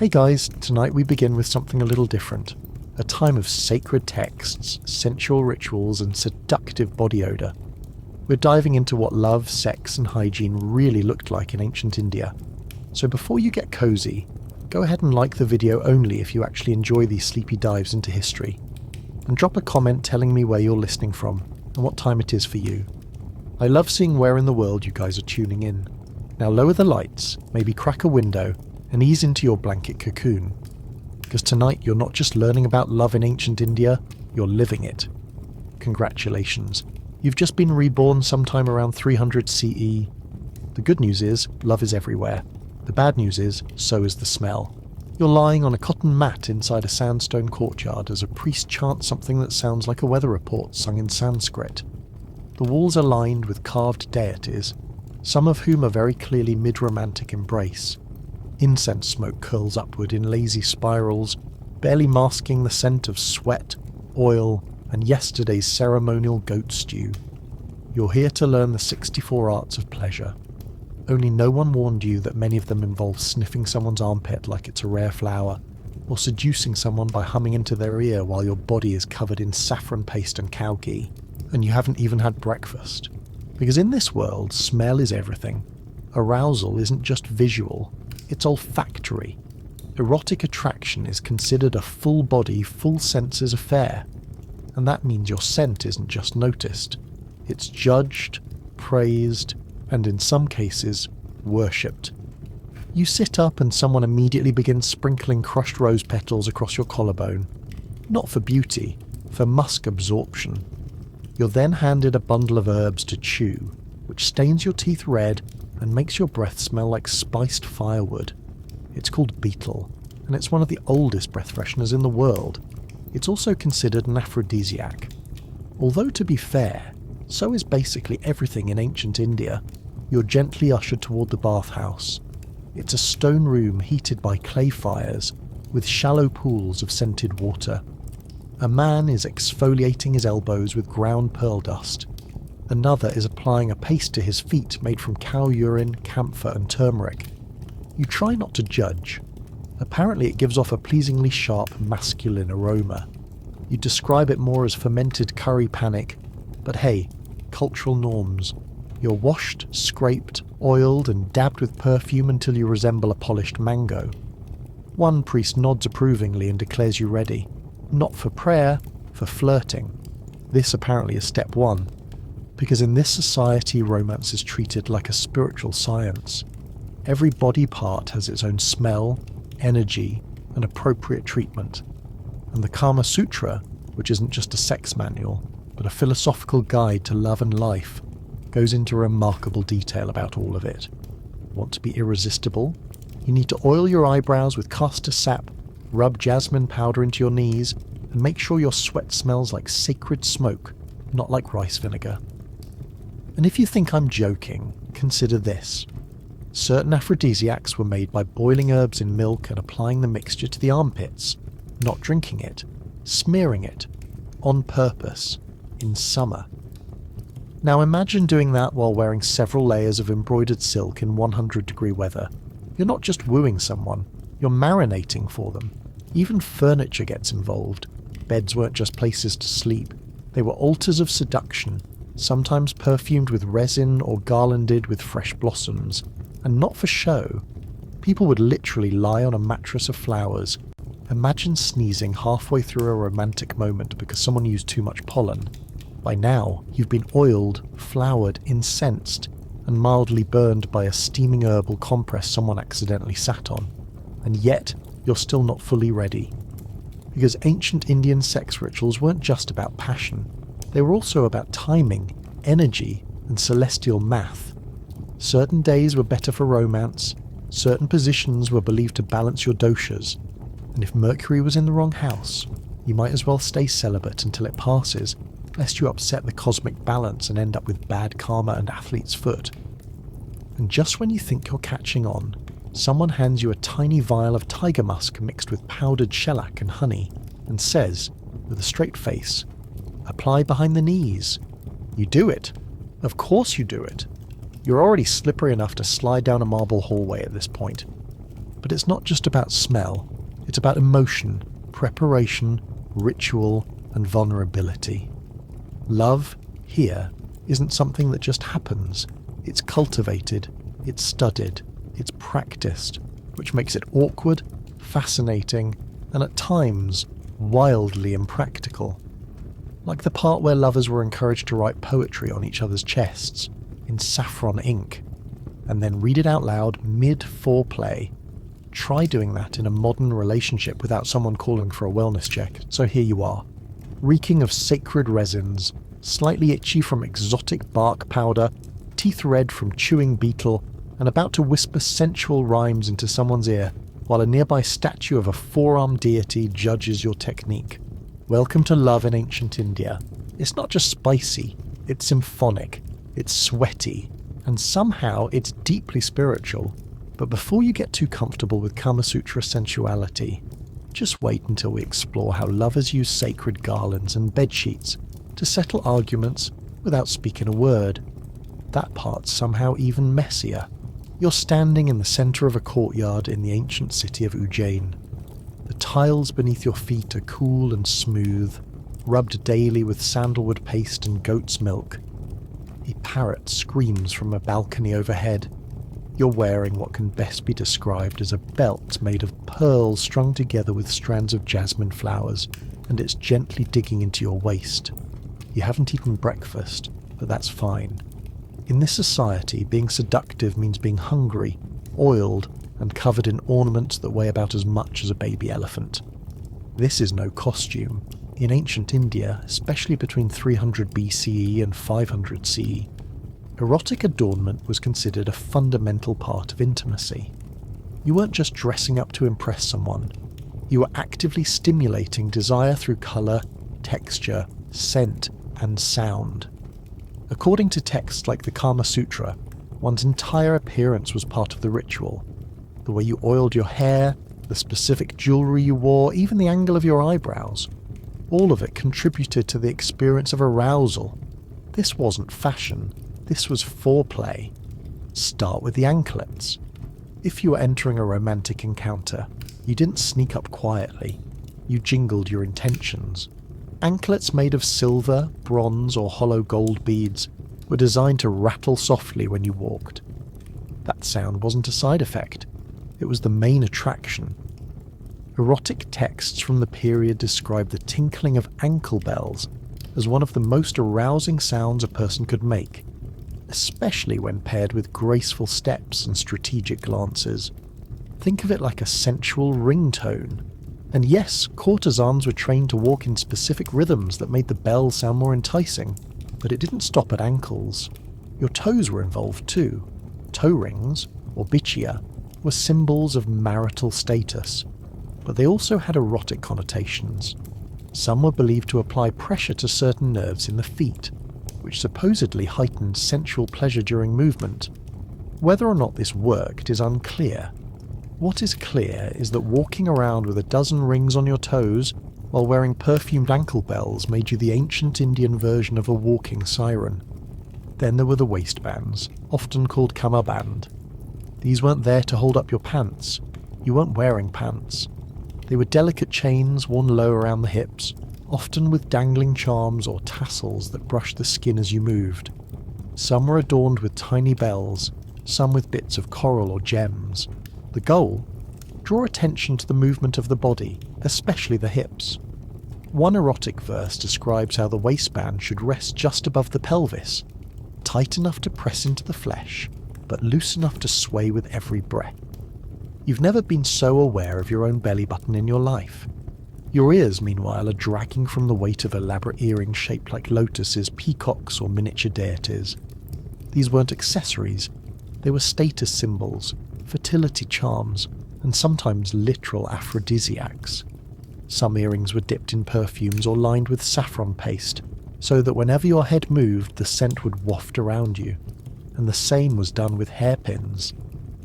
Hey guys, tonight we begin with something a little different. A time of sacred texts, sensual rituals and seductive body odour. We're diving into what love, sex and hygiene really looked like in ancient India. So before you get cozy, go ahead and like the video only if you actually enjoy these sleepy dives into history. And drop a comment telling me where you're listening from and what time it is for you. I love seeing where in the world you guys are tuning in. Now lower the lights, maybe crack a window and ease into your blanket cocoon. Because tonight you're not just learning about love in ancient India, you're living it. Congratulations. You've just been reborn sometime around 300 CE. The good news is, love is everywhere. The bad news is, so is the smell. You're lying on a cotton mat inside a sandstone courtyard as a priest chants something that sounds like a weather report sung in Sanskrit. The walls are lined with carved deities, some of whom are very clearly mid-romantic embrace. Incense smoke curls upward in lazy spirals, barely masking the scent of sweat, oil, and yesterday's ceremonial goat stew. You're here to learn the 64 arts of pleasure. Only no one warned you that many of them involve sniffing someone's armpit like it's a rare flower, or seducing someone by humming into their ear while your body is covered in saffron paste and cow ghee, and you haven't even had breakfast. Because in this world, smell is everything. Arousal isn't just visual, it's olfactory. Erotic attraction is considered a full-body, full-senses affair, and that means your scent isn't just noticed. It's judged, praised, and in some cases, worshipped. You sit up and someone immediately begins sprinkling crushed rose petals across your collarbone. Not for beauty, for musk absorption. You're then handed a bundle of herbs to chew, which stains your teeth red and makes your breath smell like spiced firewood. It's called betel, and it's one of the oldest breath fresheners in the world. It's also considered an aphrodisiac. Although to be fair, so is basically everything in ancient India. You're gently ushered toward the bathhouse. It's a stone room heated by clay fires, with shallow pools of scented water. A man is exfoliating his elbows with ground pearl dust. Another is applying a paste to his feet made from cow urine, camphor and turmeric. You try not to judge. Apparently it gives off a pleasingly sharp masculine aroma. You describe it more as fermented curry panic, but hey, cultural norms. You're washed, scraped, oiled and dabbed with perfume until you resemble a polished mango. One priest nods approvingly and declares you ready. Not for prayer, for flirting. This apparently is step one. Because in this society, romance is treated like a spiritual science. Every body part has its own smell, energy, and appropriate treatment. And the Kama Sutra, which isn't just a sex manual, but a philosophical guide to love and life, goes into remarkable detail about all of it. Want to be irresistible? You need to oil your eyebrows with castor sap, rub jasmine powder into your knees, and make sure your sweat smells like sacred smoke, not like rice vinegar. And if you think I'm joking, consider this. Certain aphrodisiacs were made by boiling herbs in milk and applying the mixture to the armpits, not drinking it, smearing it, on purpose, in summer. Now imagine doing that while wearing several layers of embroidered silk in 100-degree weather. You're not just wooing someone, you're marinating for them. Even furniture gets involved. Beds weren't just places to sleep, they were altars of seduction, sometimes perfumed with resin or garlanded with fresh blossoms. And not for show. People would literally lie on a mattress of flowers. Imagine sneezing halfway through a romantic moment because someone used too much pollen. By now, you've been oiled, flowered, incensed, and mildly burned by a steaming herbal compress someone accidentally sat on. And yet, you're still not fully ready. Because ancient Indian sex rituals weren't just about passion. They were also about timing, energy, and celestial math. Certain days were better for romance, certain positions were believed to balance your doshas, and if Mercury was in the wrong house, you might as well stay celibate until it passes, lest you upset the cosmic balance and end up with bad karma and athlete's foot. And just when you think you're catching on, someone hands you a tiny vial of tiger musk mixed with powdered shellac and honey, and says, with a straight face, "Apply behind the knees." You do it. Of course you do it. You're already slippery enough to slide down a marble hallway at this point. But it's not just about smell, it's about emotion, preparation, ritual, and vulnerability. Love, here, isn't something that just happens. It's cultivated, it's studied, it's practiced, which makes it awkward, fascinating, and at times, wildly impractical. Like the part where lovers were encouraged to write poetry on each other's chests, in saffron ink, and then read it out loud mid-foreplay. Try doing that in a modern relationship without someone calling for a wellness check, so here you are, reeking of sacred resins, slightly itchy from exotic bark powder, teeth red from chewing beetle, and about to whisper sensual rhymes into someone's ear, while a nearby statue of a four-armed deity judges your technique. Welcome to love in ancient India. It's not just spicy, it's symphonic, it's sweaty, and somehow it's deeply spiritual. But before you get too comfortable with Kama Sutra sensuality, just wait until we explore how lovers use sacred garlands and bedsheets to settle arguments without speaking a word. That part's somehow even messier. You're standing in the centre of a courtyard in the ancient city of Ujjain. The tiles beneath your feet are cool and smooth, rubbed daily with sandalwood paste and goat's milk. A parrot screams from a balcony overhead. You're wearing what can best be described as a belt made of pearls strung together with strands of jasmine flowers, and it's gently digging into your waist. You haven't eaten breakfast, but that's fine. In this society, being seductive means being hungry, oiled, and covered in ornaments that weigh about as much as a baby elephant. This is no costume. In ancient India, especially between 300 BCE and 500 CE, erotic adornment was considered a fundamental part of intimacy. You weren't just dressing up to impress someone. You were actively stimulating desire through colour, texture, scent, and sound. According to texts like the Kama Sutra, one's entire appearance was part of the ritual. The way you oiled your hair, the specific jewellery you wore, even the angle of your eyebrows. All of it contributed to the experience of arousal. This wasn't fashion, this was foreplay. Start with the anklets. If you were entering a romantic encounter, you didn't sneak up quietly. You jingled your intentions. Anklets made of silver, bronze, or hollow gold beads were designed to rattle softly when you walked. That sound wasn't a side effect. It was the main attraction. Erotic texts from the period describe the tinkling of ankle bells as one of the most arousing sounds a person could make, especially when paired with graceful steps and strategic glances. Think of it like a sensual ringtone. And yes, courtesans were trained to walk in specific rhythms that made the bell sound more enticing, but it didn't stop at ankles. Your toes were involved too. Toe rings, or bichya, were symbols of marital status, but they also had erotic connotations. Some were believed to apply pressure to certain nerves in the feet, which supposedly heightened sensual pleasure during movement. Whether or not this worked is unclear. What is clear is that walking around with a dozen rings on your toes while wearing perfumed ankle bells made you the ancient Indian version of a walking siren. Then there were the waistbands, often called kama band. These weren't there to hold up your pants. You weren't wearing pants. They were delicate chains worn low around the hips, often with dangling charms or tassels that brushed the skin as you moved. Some were adorned with tiny bells, some with bits of coral or gems. The goal? Draw attention to the movement of the body, especially the hips. One erotic verse describes how the waistband should rest just above the pelvis, tight enough to press into the flesh, but loose enough to sway with every breath. You've never been so aware of your own belly button in your life. Your ears, meanwhile, are dragging from the weight of elaborate earrings shaped like lotuses, peacocks, or miniature deities. These weren't accessories. They were status symbols, fertility charms, and sometimes literal aphrodisiacs. Some earrings were dipped in perfumes or lined with saffron paste, so that whenever your head moved, the scent would waft around you. And the same was done with hairpins.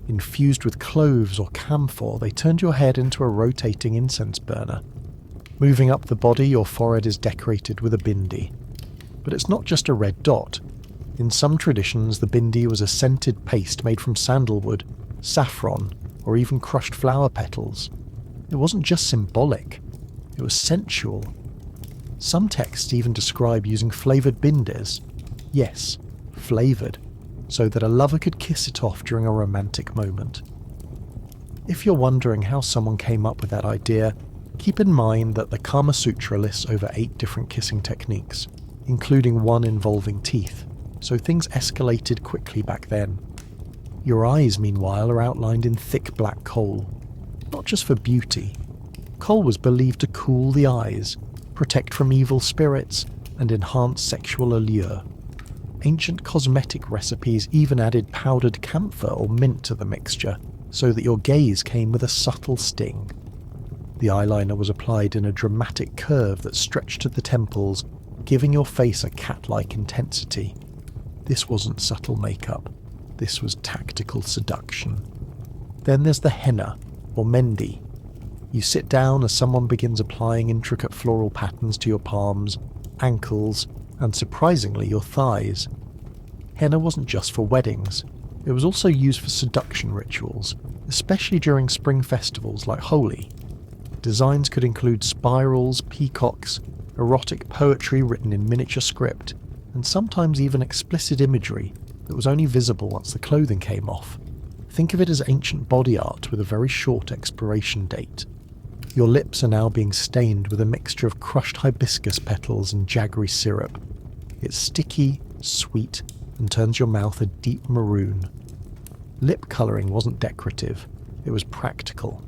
Infused with cloves or camphor, they turned your head into a rotating incense burner. Moving up the body, your forehead is decorated with a bindi. But it's not just a red dot. In some traditions, the bindi was a scented paste made from sandalwood, saffron, or even crushed flower petals. It wasn't just symbolic, it was sensual. Some texts even describe using flavoured bindis. Yes, flavoured, so that a lover could kiss it off during a romantic moment. If you're wondering how someone came up with that idea, keep in mind that the Kama Sutra lists over 8 different kissing techniques, including one involving teeth, so things escalated quickly back then. Your eyes, meanwhile, are outlined in thick black kohl. Not just for beauty. Kohl was believed to cool the eyes, protect from evil spirits, and enhance sexual allure. Ancient cosmetic recipes even added powdered camphor or mint to the mixture, so that your gaze came with a subtle sting. The eyeliner was applied in a dramatic curve that stretched to the temples, giving your face a cat-like intensity. This wasn't subtle makeup, this was tactical seduction. Then there's the henna, or mendi. You sit down as someone begins applying intricate floral patterns to your palms, ankles, and surprisingly your thighs. Henna wasn't just for weddings, it was also used for seduction rituals, especially during spring festivals like Holi. Designs could include spirals, peacocks, erotic poetry written in miniature script, and sometimes even explicit imagery that was only visible once the clothing came off. Think of it as ancient body art with a very short expiration date. Your lips are now being stained with a mixture of crushed hibiscus petals and jaggery syrup. It's sticky, sweet, and turns your mouth a deep maroon. Lip colouring wasn't decorative, it was practical.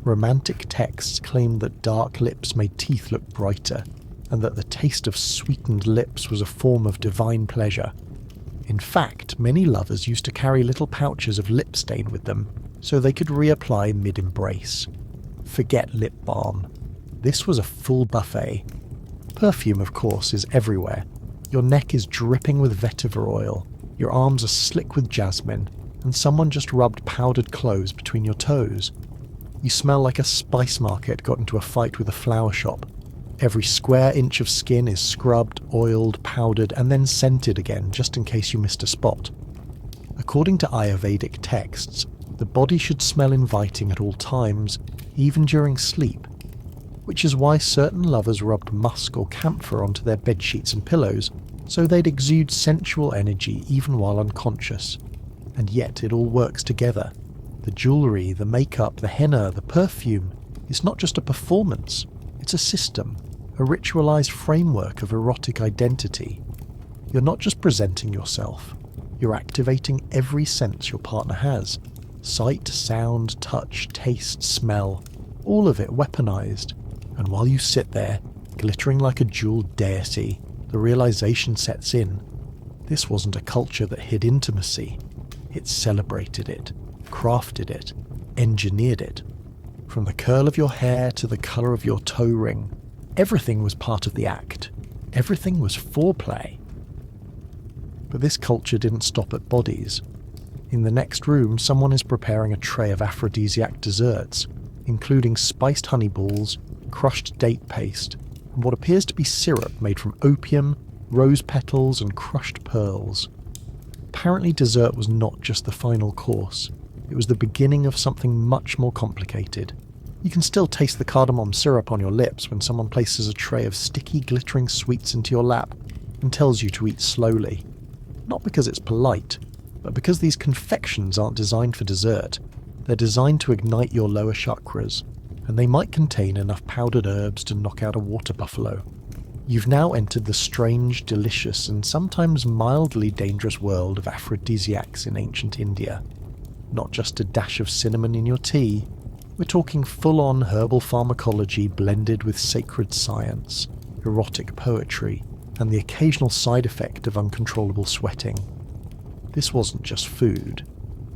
Romantic texts claimed that dark lips made teeth look brighter, and that the taste of sweetened lips was a form of divine pleasure. In fact, many lovers used to carry little pouches of lip stain with them, so they could reapply mid-embrace. Forget lip balm. This was a full buffet. Perfume, of course, is everywhere. Your neck is dripping with vetiver oil, your arms are slick with jasmine, and someone just rubbed powdered cloves between your toes. You smell like a spice market got into a fight with a flower shop. Every square inch of skin is scrubbed, oiled, powdered, and then scented again, just in case you missed a spot. According to Ayurvedic texts, the body should smell inviting at all times, even during sleep, which is why certain lovers rubbed musk or camphor onto their bedsheets and pillows, so they'd exude sensual energy even while unconscious. And yet it all works together. The jewellery, the makeup, the henna, the perfume. It's not just a performance, it's a system, a ritualised framework of erotic identity. You're not just presenting yourself, you're activating every sense your partner has. Sight, sound, touch, taste, smell, all of it weaponised. And while you sit there, glittering like a jewelled deity, the realisation sets in. This wasn't a culture that hid intimacy. It celebrated it, crafted it, engineered it. From the curl of your hair to the colour of your toe ring, everything was part of the act. Everything was foreplay. But this culture didn't stop at bodies. In the next room, someone is preparing a tray of aphrodisiac desserts, including spiced honey balls, crushed date paste, and what appears to be syrup made from opium, rose petals, and crushed pearls. Apparently dessert was not just the final course, it was the beginning of something much more complicated. You can still taste the cardamom syrup on your lips when someone places a tray of sticky, glittering sweets into your lap and tells you to eat slowly. Not because it's polite, but because these confections aren't designed for dessert. They're designed to ignite your lower chakras, and they might contain enough powdered herbs to knock out a water buffalo. You've now entered the strange, delicious, and sometimes mildly dangerous world of aphrodisiacs in ancient India. Not just a dash of cinnamon in your tea, we're talking full-on herbal pharmacology blended with sacred science, erotic poetry, and the occasional side effect of uncontrollable sweating. This wasn't just food,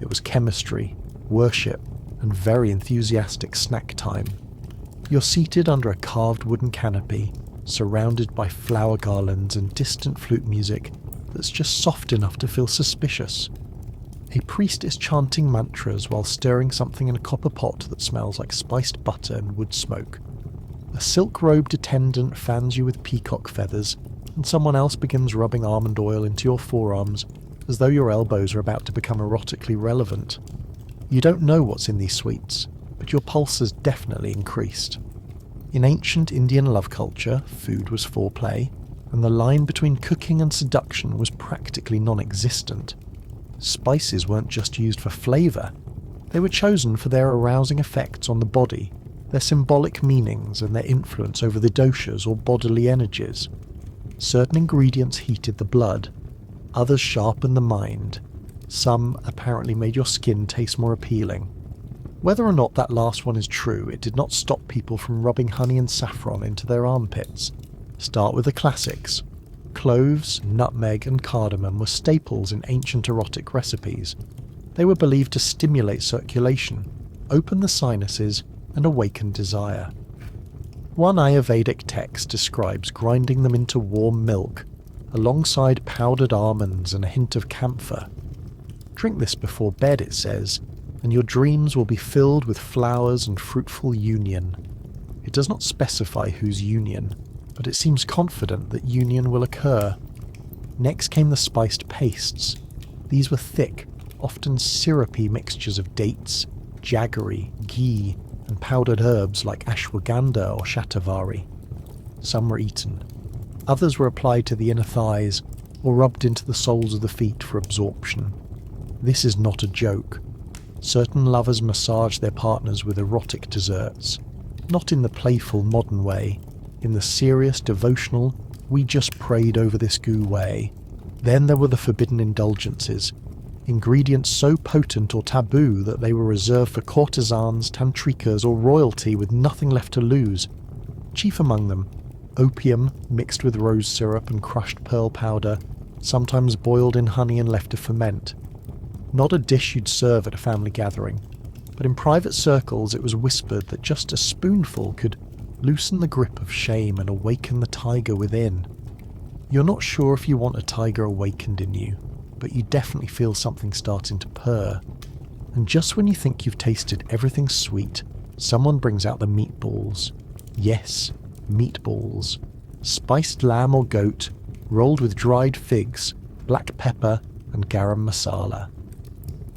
it was chemistry, worship, and very enthusiastic snack time. You're seated under a carved wooden canopy, surrounded by flower garlands and distant flute music that's just soft enough to feel suspicious. A priest is chanting mantras while stirring something in a copper pot that smells like spiced butter and wood smoke. A silk-robed attendant fans you with peacock feathers, and someone else begins rubbing almond oil into your forearms as though your elbows are about to become erotically relevant. You don't know what's in these sweets, but your pulse has definitely increased. In ancient Indian love culture, food was foreplay, and the line between cooking and seduction was practically non-existent. Spices weren't just used for flavour, they were chosen for their arousing effects on the body, their symbolic meanings and their influence over the doshas or bodily energies. Certain ingredients heated the blood, others sharpened the mind, some apparently made your skin taste more appealing. Whether or not that last one is true, it did not stop people from rubbing honey and saffron into their armpits. Start with the classics. Cloves, nutmeg and cardamom were staples in ancient erotic recipes. They were believed to stimulate circulation, open the sinuses and awaken desire. One Ayurvedic text describes grinding them into warm milk, alongside powdered almonds and a hint of camphor. Drink this before bed, it says, and your dreams will be filled with flowers and fruitful union. It does not specify whose union, but it seems confident that union will occur. Next came the spiced pastes. These were thick, often syrupy mixtures of dates, jaggery, ghee, and powdered herbs like ashwagandha or shatavari. Some were eaten. Others were applied to the inner thighs or rubbed into the soles of the feet for absorption. This is not a joke. Certain lovers massage their partners with erotic desserts, not in the playful modern way, in the serious, devotional, we just prayed over this goo way. Then there were the forbidden indulgences, ingredients so potent or taboo that they were reserved for courtesans, tantrikas or royalty with nothing left to lose. Chief among them, opium mixed with rose syrup and crushed pearl powder, sometimes boiled in honey and left to ferment. Not a dish you'd serve at a family gathering, but in private circles it was whispered that just a spoonful could loosen the grip of shame and awaken the tiger within. You're not sure if you want a tiger awakened in you, but you definitely feel something starting to purr. And just when you think you've tasted everything sweet, someone brings out the meatballs. Yes, meatballs. Spiced lamb or goat, rolled with dried figs, black pepper and garam masala.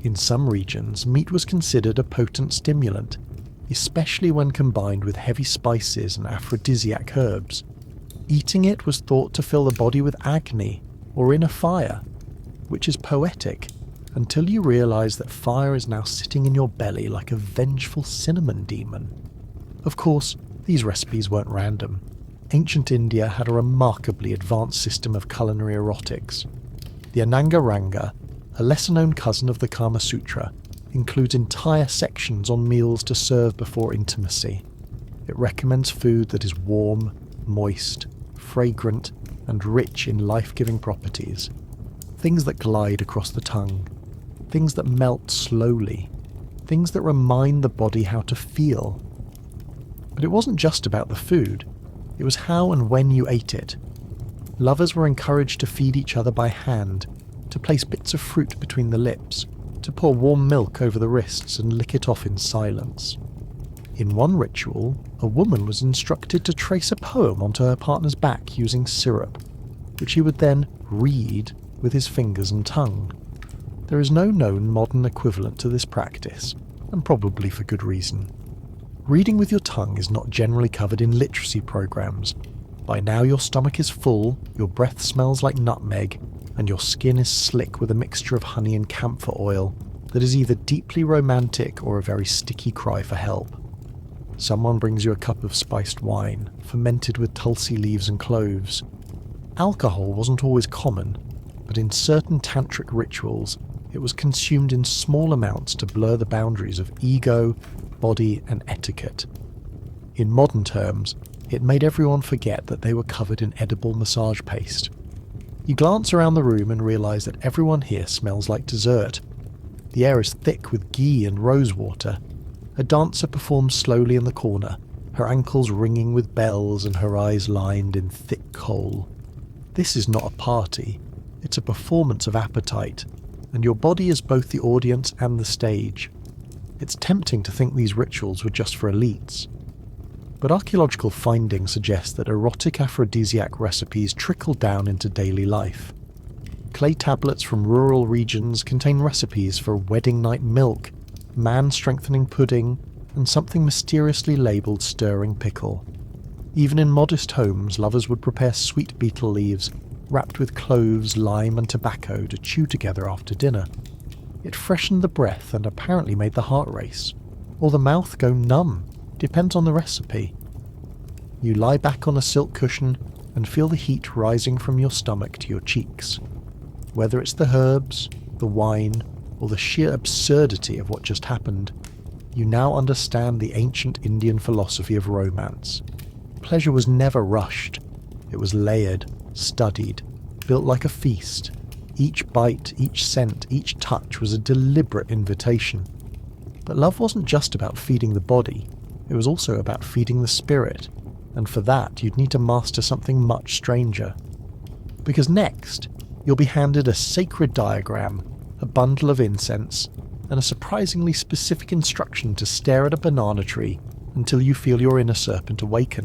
In some regions, meat was considered a potent stimulant, especially when combined with heavy spices and aphrodisiac herbs. Eating it was thought to fill the body with agony or inner fire, which is poetic, until you realise that fire is now sitting in your belly like a vengeful cinnamon demon. Of course, these recipes weren't random. Ancient India had a remarkably advanced system of culinary erotics. The Ananga Ranga, a lesser-known cousin of the Kama Sutra, includes entire sections on meals to serve before intimacy. It recommends food that is warm, moist, fragrant, and rich in life-giving properties. Things that glide across the tongue. Things that melt slowly. Things that remind the body how to feel. But it wasn't just about the food. It was how and when you ate it. Lovers were encouraged to feed each other by hand, to place bits of fruit between the lips, to pour warm milk over the wrists and lick it off in silence. In one ritual, a woman was instructed to trace a poem onto her partner's back using syrup, which he would then read with his fingers and tongue. There is no known modern equivalent to this practice, and probably for good reason. Reading with your tongue is not generally covered in literacy programs. By now your stomach is full, your breath smells like nutmeg, and your skin is slick with a mixture of honey and camphor oil that is either deeply romantic or a very sticky cry for help. Someone brings you a cup of spiced wine, fermented with tulsi leaves and cloves. Alcohol wasn't always common, but in certain tantric rituals, it was consumed in small amounts to blur the boundaries of ego, body, and etiquette. In modern terms, it made everyone forget that they were covered in edible massage paste. You glance around the room and realise that everyone here smells like dessert. The air is thick with ghee and rose water. A dancer performs slowly in the corner, her ankles ringing with bells and her eyes lined in thick kohl. This is not a party, it's a performance of appetite, and your body is both the audience and the stage. It's tempting to think these rituals were just for elites. But archaeological findings suggest that erotic aphrodisiac recipes trickled down into daily life. Clay tablets from rural regions contain recipes for wedding night milk, man-strengthening pudding, and something mysteriously labelled stirring pickle. Even in modest homes, lovers would prepare sweet betel leaves wrapped with cloves, lime and tobacco to chew together after dinner. It freshened the breath and apparently made the heart race, or the mouth go numb, depends on the recipe. You lie back on a silk cushion and feel the heat rising from your stomach to your cheeks. Whether it's the herbs, the wine, or the sheer absurdity of what just happened, you now understand the ancient Indian philosophy of romance. Pleasure was never rushed. It was layered, studied, built like a feast. Each bite, each scent, each touch was a deliberate invitation. But love wasn't just about feeding the body, it was also about feeding the spirit, and for that you'd need to master something much stranger. Because next, you'll be handed a sacred diagram, a bundle of incense, and a surprisingly specific instruction to stare at a banana tree until you feel your inner serpent awaken.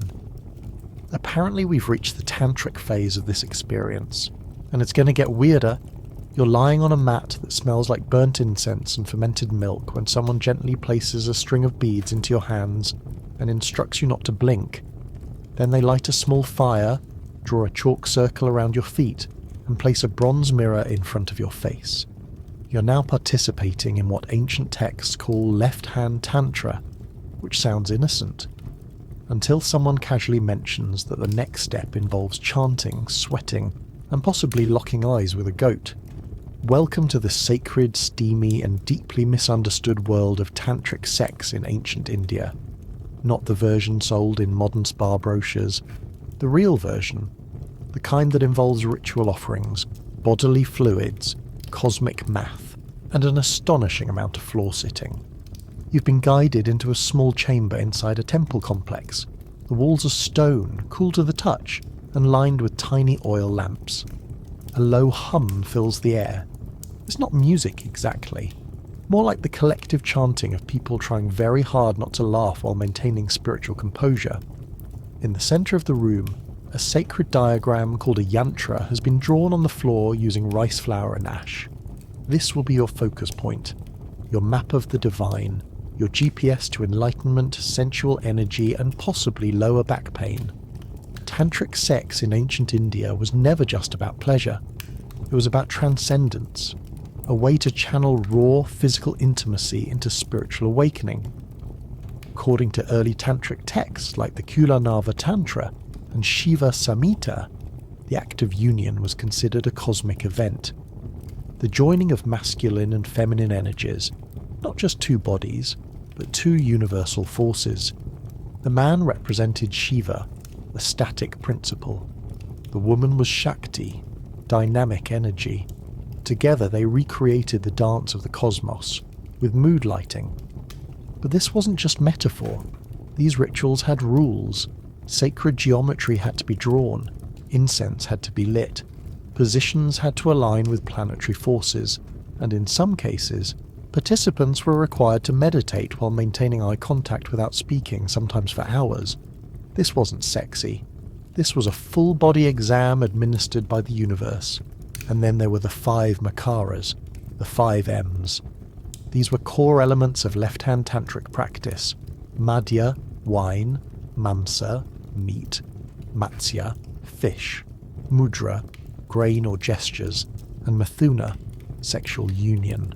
Apparently we've reached the Tantric phase of this experience, and it's going to get weirder. You're lying on a mat that smells like burnt incense and fermented milk when someone gently places a string of beads into your hands and instructs you not to blink. Then they light a small fire, draw a chalk circle around your feet, and place a bronze mirror in front of your face. You're now participating in what ancient texts call left-hand tantra, which sounds innocent, until someone casually mentions that the next step involves chanting, sweating, and possibly locking eyes with a goat. Welcome to the sacred, steamy, and deeply misunderstood world of tantric sex in ancient India. Not the version sold in modern spa brochures, the real version, the kind that involves ritual offerings, bodily fluids, cosmic math, and an astonishing amount of floor sitting. You've been guided into a small chamber inside a temple complex. The walls are stone, cool to the touch, and lined with tiny oil lamps. A low hum fills the air. It's not music exactly, more like the collective chanting of people trying very hard not to laugh while maintaining spiritual composure. In the centre of the room, a sacred diagram called a yantra has been drawn on the floor using rice flour and ash. This will be your focus point, your map of the divine, your GPS to enlightenment, sensual energy, and possibly lower back pain. Tantric sex in ancient India was never just about pleasure. It was about transcendence, a way to channel raw physical intimacy into spiritual awakening. According to early tantric texts like the Kulanava Tantra and Shiva Samhita, the act of union was considered a cosmic event. The joining of masculine and feminine energies, not just two bodies, but two universal forces. The man represented Shiva, the static principle. The woman was Shakti, dynamic energy. Together they recreated the dance of the cosmos, with mood lighting. But this wasn't just metaphor. These rituals had rules. Sacred geometry had to be drawn, incense had to be lit, positions had to align with planetary forces, and in some cases, participants were required to meditate while maintaining eye contact without speaking, sometimes for hours. This wasn't sexy. This was a full-body exam administered by the universe. And then there were the 5 makaras, the 5 M's. These were core elements of left-hand tantric practice: madhya, wine; mamsa, meat; matsya, fish; mudra, grain or gestures; and mithuna, sexual union.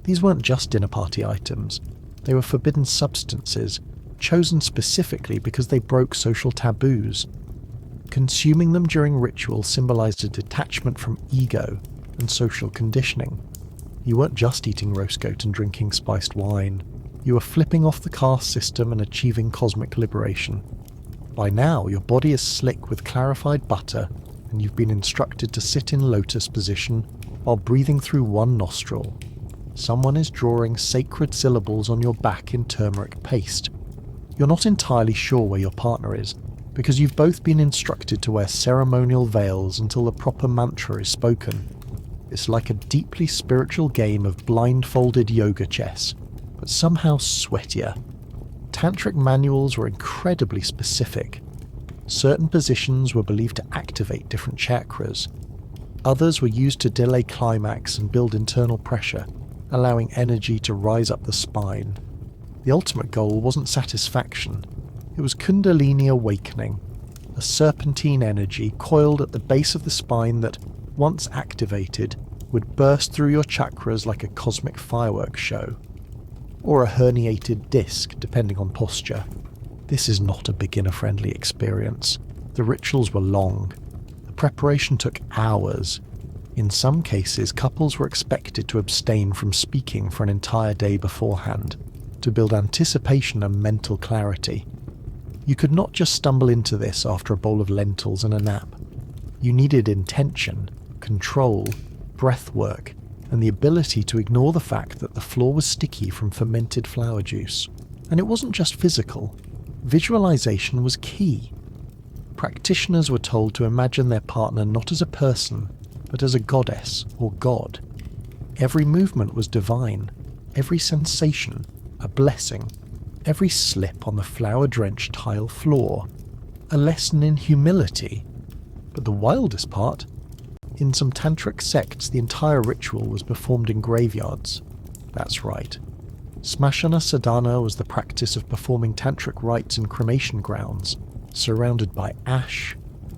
These weren't just dinner party items. They were forbidden substances, chosen specifically because they broke social taboos. Consuming them during ritual symbolized a detachment from ego and social conditioning. You weren't just eating roast goat and drinking spiced wine. You were flipping off the caste system and achieving cosmic liberation. By now, your body is slick with clarified butter, and you've been instructed to sit in lotus position while breathing through one nostril. Someone is drawing sacred syllables on your back in turmeric paste. You're not entirely sure where your partner is, because you've both been instructed to wear ceremonial veils until the proper mantra is spoken. It's like a deeply spiritual game of blindfolded yoga chess, but somehow sweatier. Tantric manuals were incredibly specific. Certain positions were believed to activate different chakras. Others were used to delay climax and build internal pressure, allowing energy to rise up the spine. The ultimate goal wasn't satisfaction, it was Kundalini awakening, a serpentine energy coiled at the base of the spine that, once activated, would burst through your chakras like a cosmic fireworks show. Or a herniated disc, depending on posture. This is not a beginner-friendly experience. The rituals were long. The preparation took hours. In some cases, couples were expected to abstain from speaking for an entire day beforehand, to build anticipation and mental clarity. You could not just stumble into this after a bowl of lentils and a nap. You needed intention, control, breath work, and the ability to ignore the fact that the floor was sticky from fermented flower juice. And it wasn't just physical. Visualization was key. Practitioners were told to imagine their partner not as a person, but as a goddess or god. Every movement was divine, every sensation a blessing, every slip on the flower-drenched tile floor a lesson in humility. But the wildest part? In some Tantric sects, the entire ritual was performed in graveyards. That's right. Smashana Sadhana was the practice of performing Tantric rites in cremation grounds, surrounded by ash,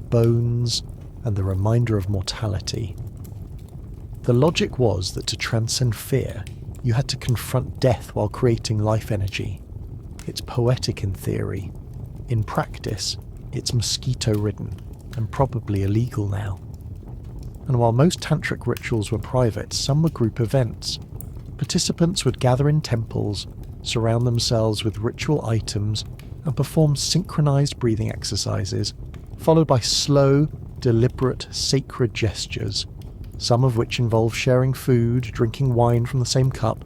bones, and the reminder of mortality. The logic was that to transcend fear, you had to confront death while creating life energy. It's poetic in theory. In practice, it's mosquito-ridden, and probably illegal now. And while most Tantric rituals were private, some were group events. Participants would gather in temples, surround themselves with ritual items, and perform synchronized breathing exercises, followed by slow, deliberate, sacred gestures, some of which involve sharing food, drinking wine from the same cup,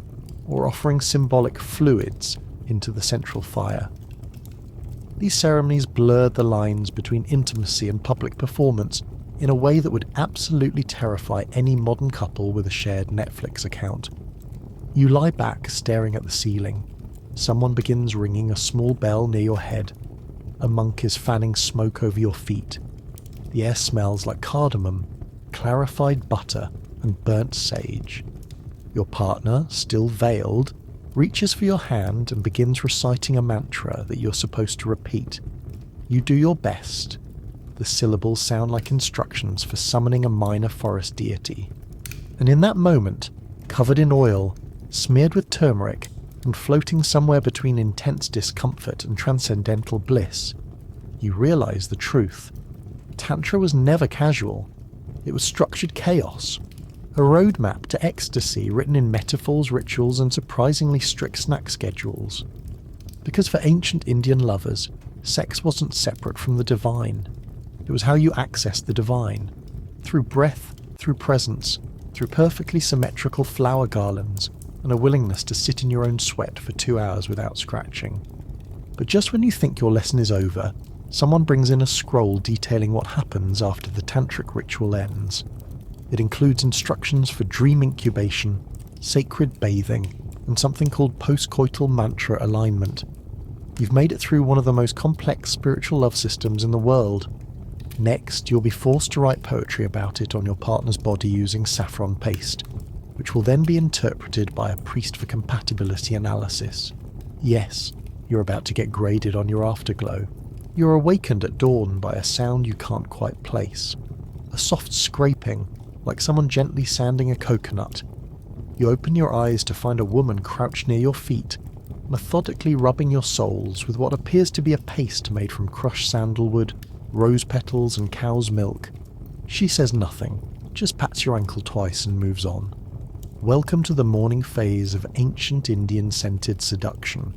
or offering symbolic fluids into the central fire. These ceremonies blurred the lines between intimacy and public performance in a way that would absolutely terrify any modern couple with a shared Netflix account. You lie back staring at the ceiling. Someone begins ringing a small bell near your head. A monk is fanning smoke over your feet. The air smells like cardamom, clarified butter, and burnt sage. Your partner, still veiled, reaches for your hand and begins reciting a mantra that you're supposed to repeat. You do your best. The syllables sound like instructions for summoning a minor forest deity. And in that moment, covered in oil, smeared with turmeric, and floating somewhere between intense discomfort and transcendental bliss, you realize the truth. Tantra was never casual. It was structured chaos. A roadmap to ecstasy written in metaphors, rituals, and surprisingly strict snack schedules. Because for ancient Indian lovers, sex wasn't separate from the divine. It was how you accessed the divine. Through breath, through presence, through perfectly symmetrical flower garlands, and a willingness to sit in your own sweat for 2 hours without scratching. But just when you think your lesson is over, someone brings in a scroll detailing what happens after the Tantric ritual ends. It includes instructions for dream incubation, sacred bathing, and something called postcoital mantra alignment. You've made it through one of the most complex spiritual love systems in the world. Next, you'll be forced to write poetry about it on your partner's body using saffron paste, which will then be interpreted by a priest for compatibility analysis. Yes, you're about to get graded on your afterglow. You're awakened at dawn by a sound you can't quite place. A soft scraping, like someone gently sanding a coconut. You open your eyes to find a woman crouched near your feet, methodically rubbing your soles with what appears to be a paste made from crushed sandalwood, rose petals, and cow's milk. She says nothing, just pats your ankle twice and moves on. Welcome to the morning phase of ancient Indian scented seduction,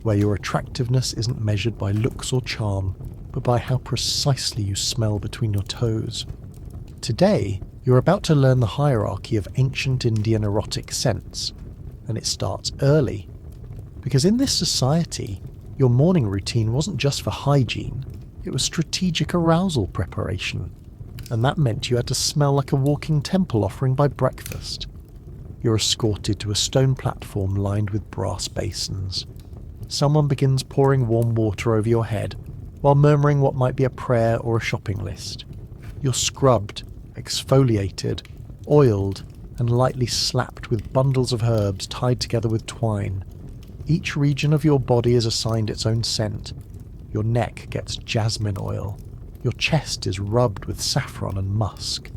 where your attractiveness isn't measured by looks or charm, but by how precisely you smell between your toes. Today, you're about to learn the hierarchy of ancient Indian erotic scents, and it starts early. Because in this society, your morning routine wasn't just for hygiene, it was strategic arousal preparation, and that meant you had to smell like a walking temple offering by breakfast. You're escorted to a stone platform lined with brass basins. Someone begins pouring warm water over your head, while murmuring what might be a prayer or a shopping list. You're scrubbed, exfoliated, oiled, and lightly slapped with bundles of herbs tied together with twine. Each region of your body is assigned its own scent. Your neck gets jasmine oil. Your chest is rubbed with saffron and musk.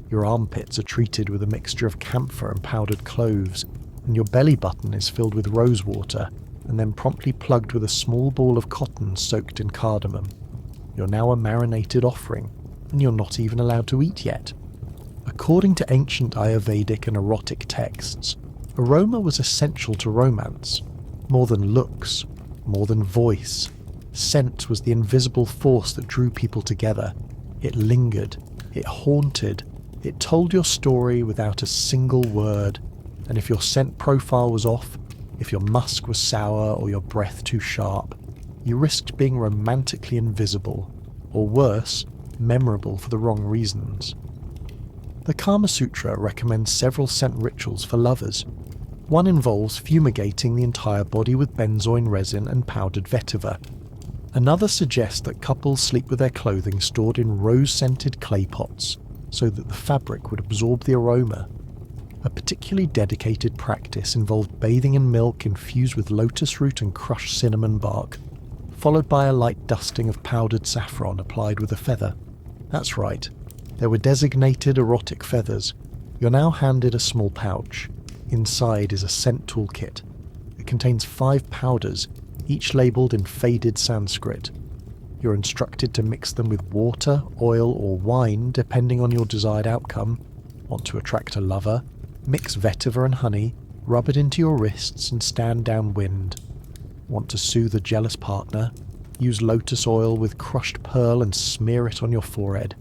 Your armpits are treated with a mixture of camphor and powdered cloves, and your belly button is filled with rose water and then promptly plugged with a small ball of cotton soaked in cardamom. You're now a marinated offering, and you're not even allowed to eat yet. According to ancient Ayurvedic and erotic texts, aroma was essential to romance. More than looks, more than voice, scent was the invisible force that drew people together. It lingered, it haunted, it told your story without a single word, and if your scent profile was off, if your musk was sour or your breath too sharp, you risked being romantically invisible, or worse, memorable for the wrong reasons. The Kama Sutra recommends several scent rituals for lovers. One involves fumigating the entire body with benzoin resin and powdered vetiver. Another suggests that couples sleep with their clothing stored in rose-scented clay pots, so that the fabric would absorb the aroma. A particularly dedicated practice involved bathing in milk infused with lotus root and crushed cinnamon bark, followed by a light dusting of powdered saffron applied with a feather. That's right, there were designated erotic feathers. You're now handed a small pouch. Inside is a scent toolkit. It contains 5 powders, each labelled in faded Sanskrit. You're instructed to mix them with water, oil or wine depending on your desired outcome. Want to attract a lover? Mix vetiver and honey, rub it into your wrists and stand downwind. Want to soothe a jealous partner? Use lotus oil with crushed pearl and smear it on your forehead.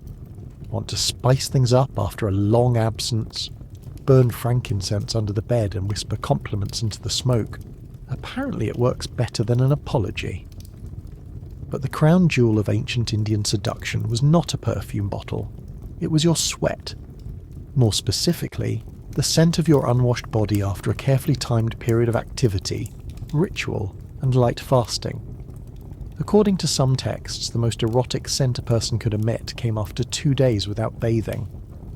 Want to spice things up after a long absence? Burn frankincense under the bed and whisper compliments into the smoke. Apparently it works better than an apology. But the crown jewel of ancient Indian seduction was not a perfume bottle. It was your sweat. More specifically, the scent of your unwashed body after a carefully timed period of activity, ritual, and light fasting. According to some texts, the most erotic scent a person could emit came after 2 days without bathing,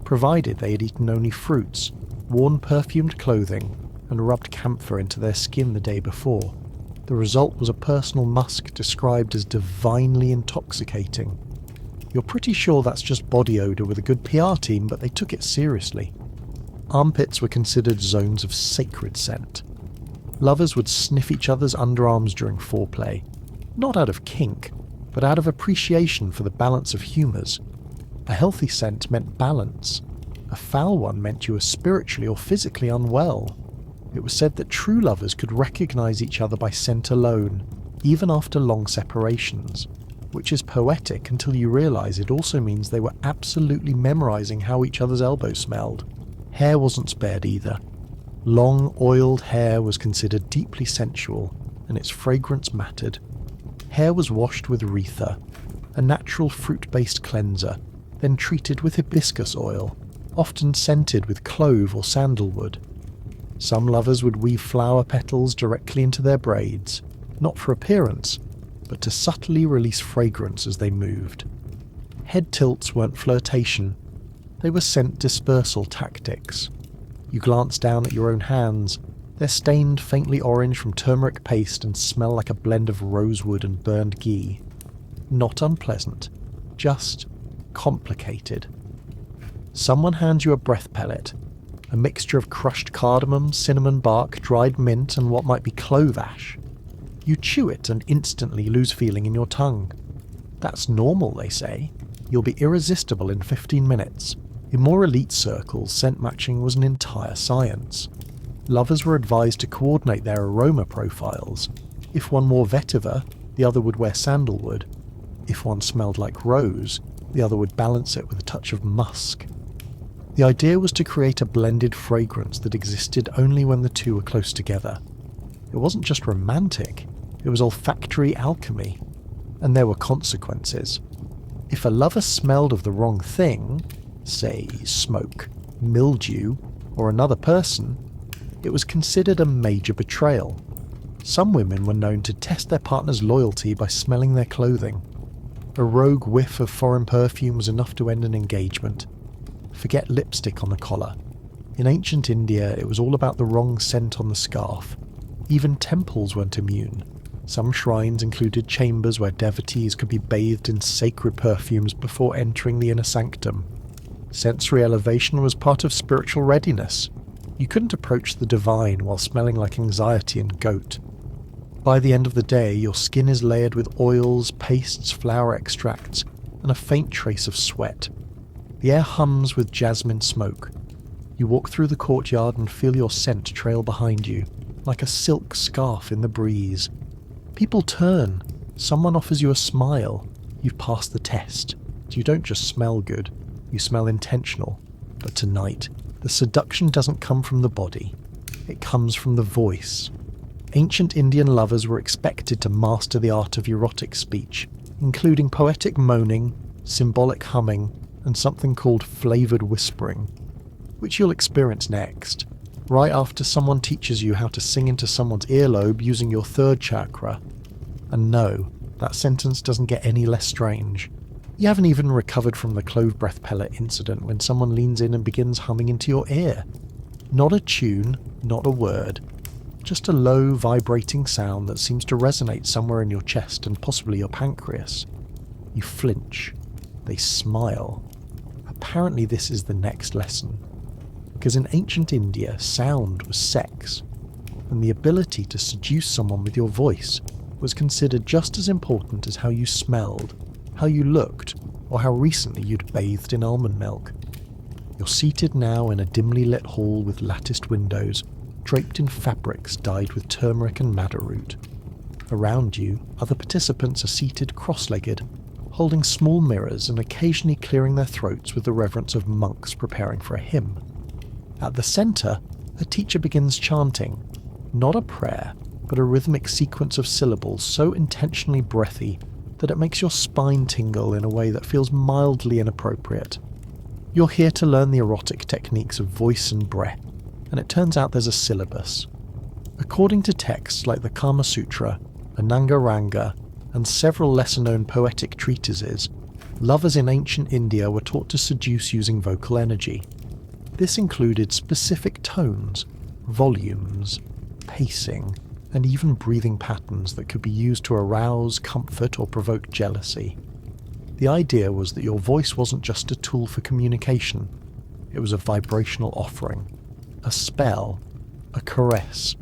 provided they had eaten only fruits, worn perfumed clothing, and rubbed camphor into their skin the day before. The result was a personal musk described as divinely intoxicating. You're pretty sure that's just body odour with a good PR team, but they took it seriously. Armpits were considered zones of sacred scent. Lovers would sniff each other's underarms during foreplay, not out of kink, but out of appreciation for the balance of humours. A healthy scent meant balance. A foul one meant you were spiritually or physically unwell. It was said that true lovers could recognise each other by scent alone, even after long separations, which is poetic until you realise it also means they were absolutely memorising how each other's elbows smelled. Hair wasn't spared either. Long, oiled hair was considered deeply sensual, and its fragrance mattered. Hair was washed with retha, a natural fruit-based cleanser, then treated with hibiscus oil, often scented with clove or sandalwood. Some lovers would weave flower petals directly into their braids, not for appearance, but to subtly release fragrance as they moved. Head tilts weren't flirtation, they were scent dispersal tactics. You glance down at your own hands. They're stained faintly orange from turmeric paste and smell like a blend of rosewood and burned ghee. Not unpleasant, just complicated. Someone hands you a breath pellet, a mixture of crushed cardamom, cinnamon bark, dried mint, and what might be clove ash. You chew it and instantly lose feeling in your tongue. That's normal, they say. You'll be irresistible in 15 minutes. In more elite circles, scent matching was an entire science. Lovers were advised to coordinate their aroma profiles. If one wore vetiver, the other would wear sandalwood. If one smelled like rose, the other would balance it with a touch of musk. The idea was to create a blended fragrance that existed only when the two were close together. It wasn't just romantic, it was olfactory alchemy. And there were consequences. If a lover smelled of the wrong thing, say smoke, mildew, or another person, it was considered a major betrayal. Some women were known to test their partner's loyalty by smelling their clothing. A rogue whiff of foreign perfume was enough to end an engagement. Forget lipstick on the collar. In ancient India, it was all about the wrong scent on the scarf. Even temples weren't immune. Some shrines included chambers where devotees could be bathed in sacred perfumes before entering the inner sanctum. Sensory elevation was part of spiritual readiness. You couldn't approach the divine while smelling like anxiety and goat. By the end of the day, your skin is layered with oils, pastes, flower extracts, and a faint trace of sweat. The air hums with jasmine smoke. You walk through the courtyard and feel your scent trail behind you, like a silk scarf in the breeze. People turn. Someone offers you a smile. You've passed the test. You don't just smell good, you smell intentional. But tonight, the seduction doesn't come from the body. It comes from the voice. Ancient Indian lovers were expected to master the art of erotic speech, including poetic moaning, symbolic humming, and something called flavoured whispering, which you'll experience next, right after someone teaches you how to sing into someone's earlobe using your third chakra. And no, that sentence doesn't get any less strange. You haven't even recovered from the clove breath pellet incident when someone leans in and begins humming into your ear. Not a tune, not a word, just a low, vibrating sound that seems to resonate somewhere in your chest and possibly your pancreas. You flinch. They smile. Apparently this is the next lesson. Because in ancient India, sound was sex, and the ability to seduce someone with your voice was considered just as important as how you smelled, how you looked, or how recently you'd bathed in almond milk. You're seated now in a dimly lit hall with latticed windows, draped in fabrics dyed with turmeric and madder root. Around you, other participants are seated cross-legged, holding small mirrors and occasionally clearing their throats with the reverence of monks preparing for a hymn. At the centre, a teacher begins chanting, not a prayer, but a rhythmic sequence of syllables so intentionally breathy that it makes your spine tingle in a way that feels mildly inappropriate. You're here to learn the erotic techniques of voice and breath, and it turns out there's a syllabus. According to texts like the Kama Sutra, Ananga Ranga, and several lesser-known poetic treatises, lovers in ancient India were taught to seduce using vocal energy. This included specific tones, volumes, pacing, and even breathing patterns that could be used to arouse, comfort, or provoke jealousy. The idea was that your voice wasn't just a tool for communication, it was a vibrational offering, a spell, a caress,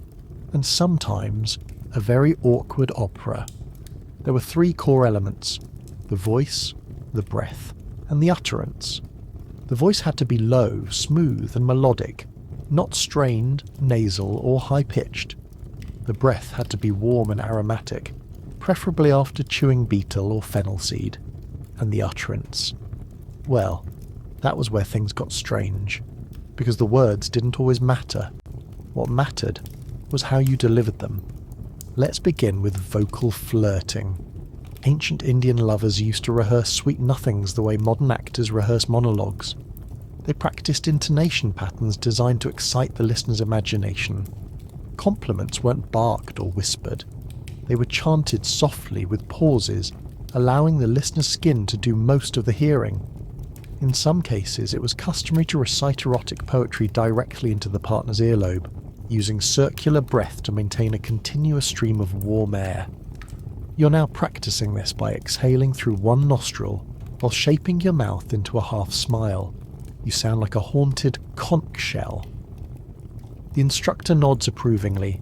and sometimes a very awkward opera. There were three core elements: the voice, the breath, and the utterance. The voice had to be low, smooth, and melodic, not strained, nasal, or high-pitched. The breath had to be warm and aromatic, preferably after chewing betel or fennel seed. And the utterance, well, that was where things got strange, because the words didn't always matter. What mattered was how you delivered them. Let's begin with vocal flirting. Ancient Indian lovers used to rehearse sweet nothings the way modern actors rehearse monologues. They practiced intonation patterns designed to excite the listener's imagination. Compliments weren't barked or whispered. They were chanted softly with pauses, allowing the listener's skin to do most of the hearing. In some cases, it was customary to recite erotic poetry directly into the partner's earlobe, using circular breath to maintain a continuous stream of warm air. You're now practicing this by exhaling through one nostril while shaping your mouth into a half smile. You sound like a haunted conch shell. The instructor nods approvingly.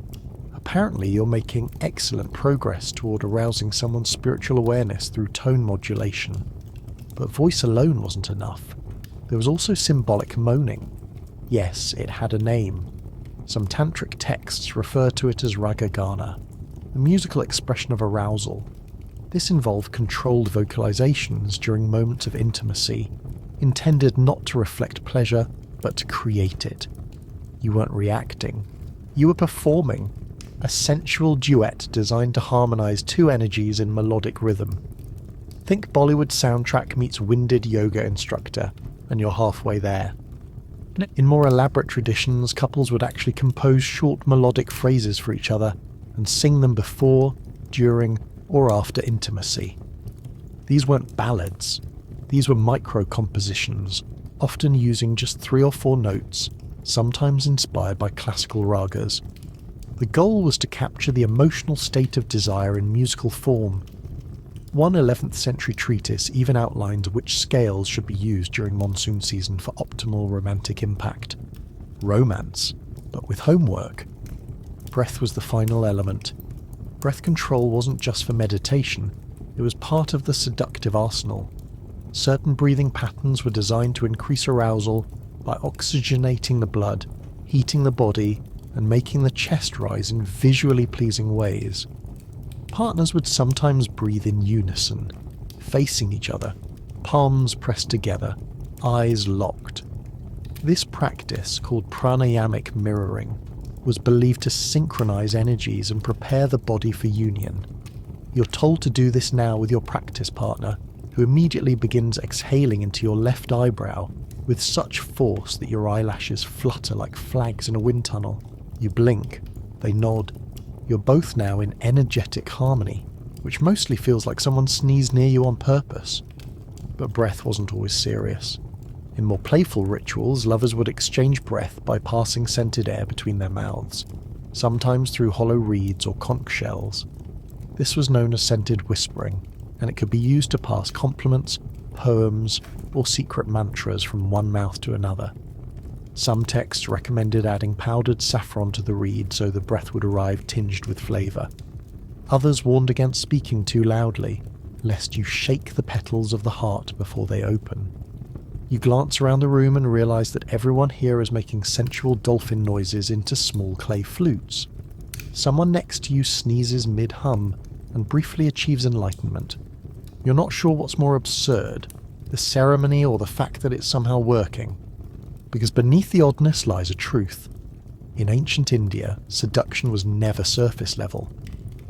Apparently you're making excellent progress toward arousing someone's spiritual awareness through tone modulation. But voice alone wasn't enough. There was also symbolic moaning. Yes, it had a name. Some Tantric texts refer to it as ragagana, the musical expression of arousal. This involved controlled vocalizations during moments of intimacy, intended not to reflect pleasure, but to create it. You weren't reacting. You were performing. A sensual duet designed to harmonize two energies in melodic rhythm. Think Bollywood soundtrack meets winded yoga instructor, and you're halfway there. In more elaborate traditions, couples would actually compose short melodic phrases for each other and sing them before, during, or after intimacy. These weren't ballads. These were micro-compositions, often using just 3 or 4 notes, sometimes inspired by classical ragas. The goal was to capture the emotional state of desire in musical form. One 11th century treatise even outlines which scales should be used during monsoon season for optimal romantic impact. Romance, but with homework. Breath was the final element. Breath control wasn't just for meditation, it was part of the seductive arsenal. Certain breathing patterns were designed to increase arousal by oxygenating the blood, heating the body, and making the chest rise in visually pleasing ways. Partners would sometimes breathe in unison, facing each other, palms pressed together, eyes locked. This practice, called pranayamic mirroring, was believed to synchronize energies and prepare the body for union. You're told to do this now with your practice partner, who immediately begins exhaling into your left eyebrow with such force that your eyelashes flutter like flags in a wind tunnel. You blink, they nod. You're both now in energetic harmony, which mostly feels like someone sneezed near you on purpose. But breath wasn't always serious. In more playful rituals, lovers would exchange breath by passing scented air between their mouths, sometimes through hollow reeds or conch shells. This was known as scented whispering, and it could be used to pass compliments, poems, or secret mantras from one mouth to another. Some texts recommended adding powdered saffron to the reed so the breath would arrive tinged with flavour. Others warned against speaking too loudly, lest you shake the petals of the heart before they open. You glance around the room and realise that everyone here is making sensual dolphin noises into small clay flutes. Someone next to you sneezes mid-hum and briefly achieves enlightenment. You're not sure what's more absurd, the ceremony or the fact that it's somehow working. Because beneath the oddness lies a truth. In ancient India, seduction was never surface level.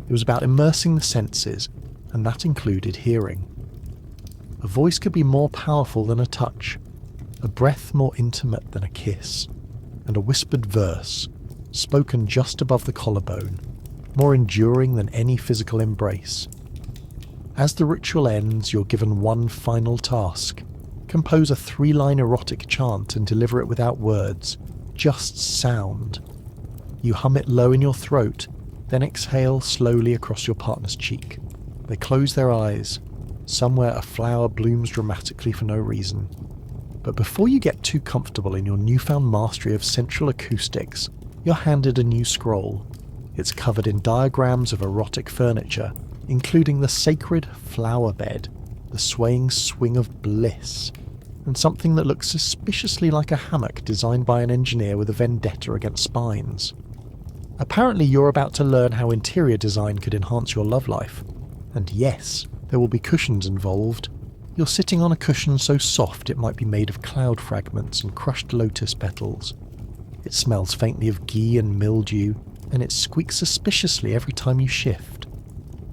It was about immersing the senses, and that included hearing. A voice could be more powerful than a touch, a breath more intimate than a kiss, and a whispered verse, spoken just above the collarbone, more enduring than any physical embrace. As the ritual ends, you're given one final task. Compose a 3-line erotic chant and deliver it without words, just sound. You hum it low in your throat, then exhale slowly across your partner's cheek. They close their eyes. Somewhere a flower blooms dramatically for no reason. But before you get too comfortable in your newfound mastery of sensual acoustics, you're handed a new scroll. It's covered in diagrams of erotic furniture, including the sacred flower bed, the swaying swing of bliss, and something that looks suspiciously like a hammock designed by an engineer with a vendetta against spines. Apparently you're about to learn how interior design could enhance your love life. And yes, there will be cushions involved. You're sitting on a cushion so soft it might be made of cloud fragments and crushed lotus petals. It smells faintly of ghee and mildew, and it squeaks suspiciously every time you shift.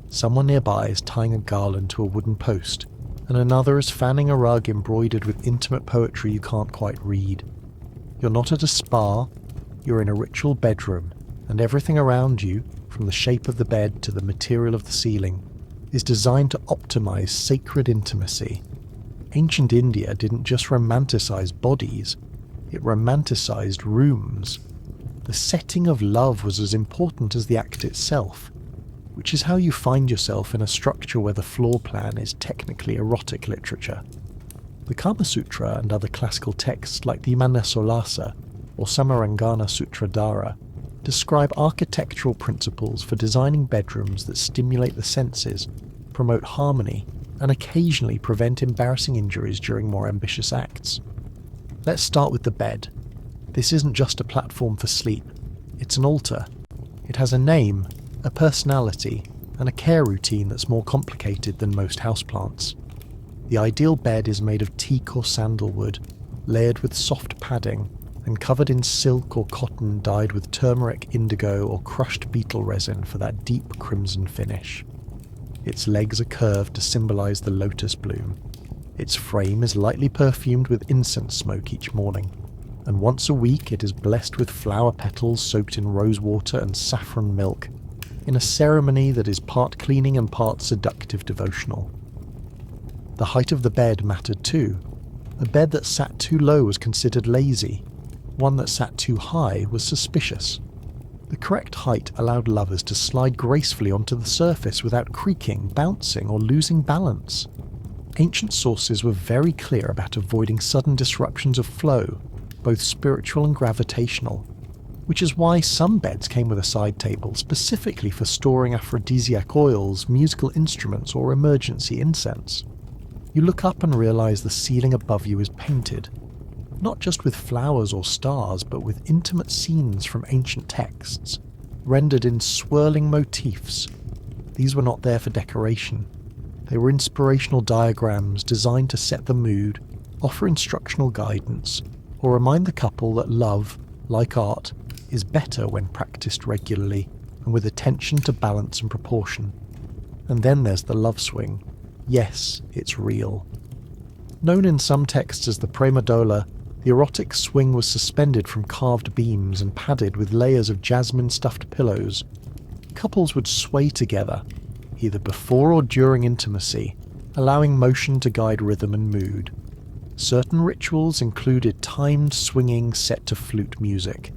Someone nearby is tying a garland to a wooden post, and another is fanning a rug embroidered with intimate poetry you can't quite read. You're not at a spa, you're in a ritual bedroom, and everything around you, from the shape of the bed to the material of the ceiling, is designed to optimize sacred intimacy. Ancient India didn't just romanticize bodies, it romanticized rooms. The setting of love was as important as the act itself, which is how you find yourself in a structure where the floor plan is technically erotic literature. The Kama Sutra and other classical texts like the Manasolasa or Samarangana Sutradhara describe architectural principles for designing bedrooms that stimulate the senses, promote harmony, and occasionally prevent embarrassing injuries during more ambitious acts. Let's start with the bed. This isn't just a platform for sleep, it's an altar. It has a name, a personality, and a care routine that's more complicated than most houseplants. The ideal bed is made of teak or sandalwood, layered with soft padding, and covered in silk or cotton dyed with turmeric, indigo, or crushed beetle resin for that deep crimson finish. Its legs are curved to symbolize the lotus bloom. Its frame is lightly perfumed with incense smoke each morning, and once a week it is blessed with flower petals soaked in rose water and saffron milk, in a ceremony that is part cleaning and part seductive devotional. The height of the bed mattered too. A bed that sat too low was considered lazy. One that sat too high was suspicious. The correct height allowed lovers to slide gracefully onto the surface without creaking, bouncing, or losing balance. Ancient sources were very clear about avoiding sudden disruptions of flow, both spiritual and gravitational, which is why some beds came with a side table specifically for storing aphrodisiac oils, musical instruments, or emergency incense. You look up and realize the ceiling above you is painted, not just with flowers or stars, but with intimate scenes from ancient texts, rendered in swirling motifs. These were not there for decoration. They were inspirational diagrams designed to set the mood, offer instructional guidance, or remind the couple that love, like art, is better when practiced regularly and with attention to balance and proportion. And then there's the love swing. Yes, it's real. Known in some texts as the premadola, the erotic swing was suspended from carved beams and padded with layers of jasmine-stuffed pillows. Couples would sway together, either before or during intimacy, allowing motion to guide rhythm and mood. Certain rituals included timed swinging set to flute music.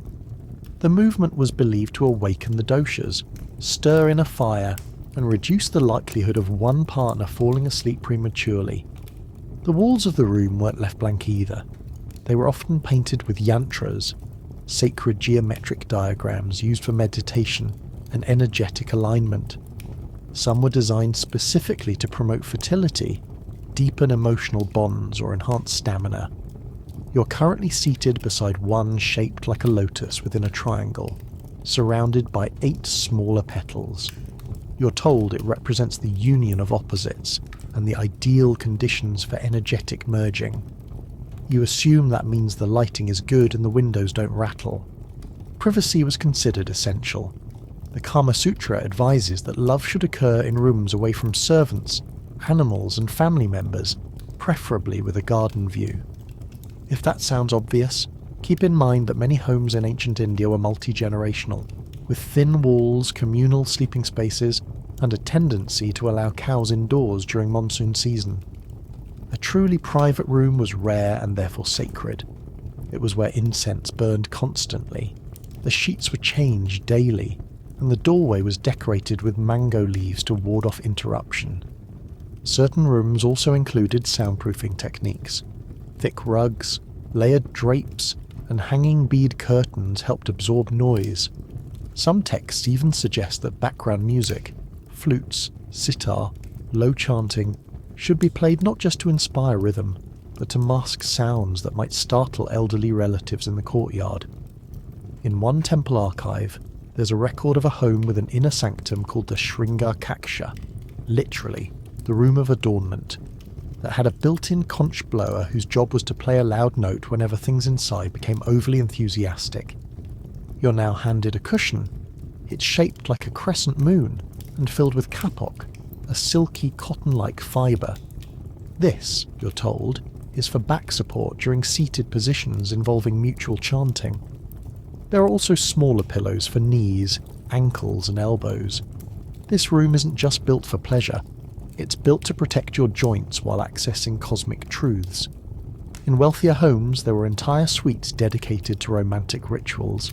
The movement was believed to awaken the doshas, stir in a fire, and reduce the likelihood of one partner falling asleep prematurely. The walls of the room weren't left blank either. They were often painted with yantras, sacred geometric diagrams used for meditation and energetic alignment. Some were designed specifically to promote fertility, deepen emotional bonds, or enhance stamina. You're currently seated beside one shaped like a lotus within a triangle, surrounded by 8 smaller petals. You're told it represents the union of opposites and the ideal conditions for energetic merging. You assume that means the lighting is good and the windows don't rattle. Privacy was considered essential. The Kama Sutra advises that love should occur in rooms away from servants, animals, and family members, preferably with a garden view. If that sounds obvious, keep in mind that many homes in ancient India were multi-generational, with thin walls, communal sleeping spaces, and a tendency to allow cows indoors during monsoon season. A truly private room was rare and therefore sacred. It was where incense burned constantly. The sheets were changed daily, and the doorway was decorated with mango leaves to ward off interruption. Certain rooms also included soundproofing techniques. Thick rugs, layered drapes, and hanging bead curtains helped absorb noise. Some texts even suggest that background music, flutes, sitar, low chanting, should be played not just to inspire rhythm, but to mask sounds that might startle elderly relatives in the courtyard. In one temple archive, there's a record of a home with an inner sanctum called the Shringa Kaksha, literally, the room of adornment, that had a built-in conch blower whose job was to play a loud note whenever things inside became overly enthusiastic. You're now handed a cushion. It's shaped like a crescent moon and filled with kapok, a silky cotton-like fibre. This, you're told, is for back support during seated positions involving mutual chanting. There are also smaller pillows for knees, ankles, and elbows. This room isn't just built for pleasure. It's built to protect your joints while accessing cosmic truths. In wealthier homes, there were entire suites dedicated to romantic rituals.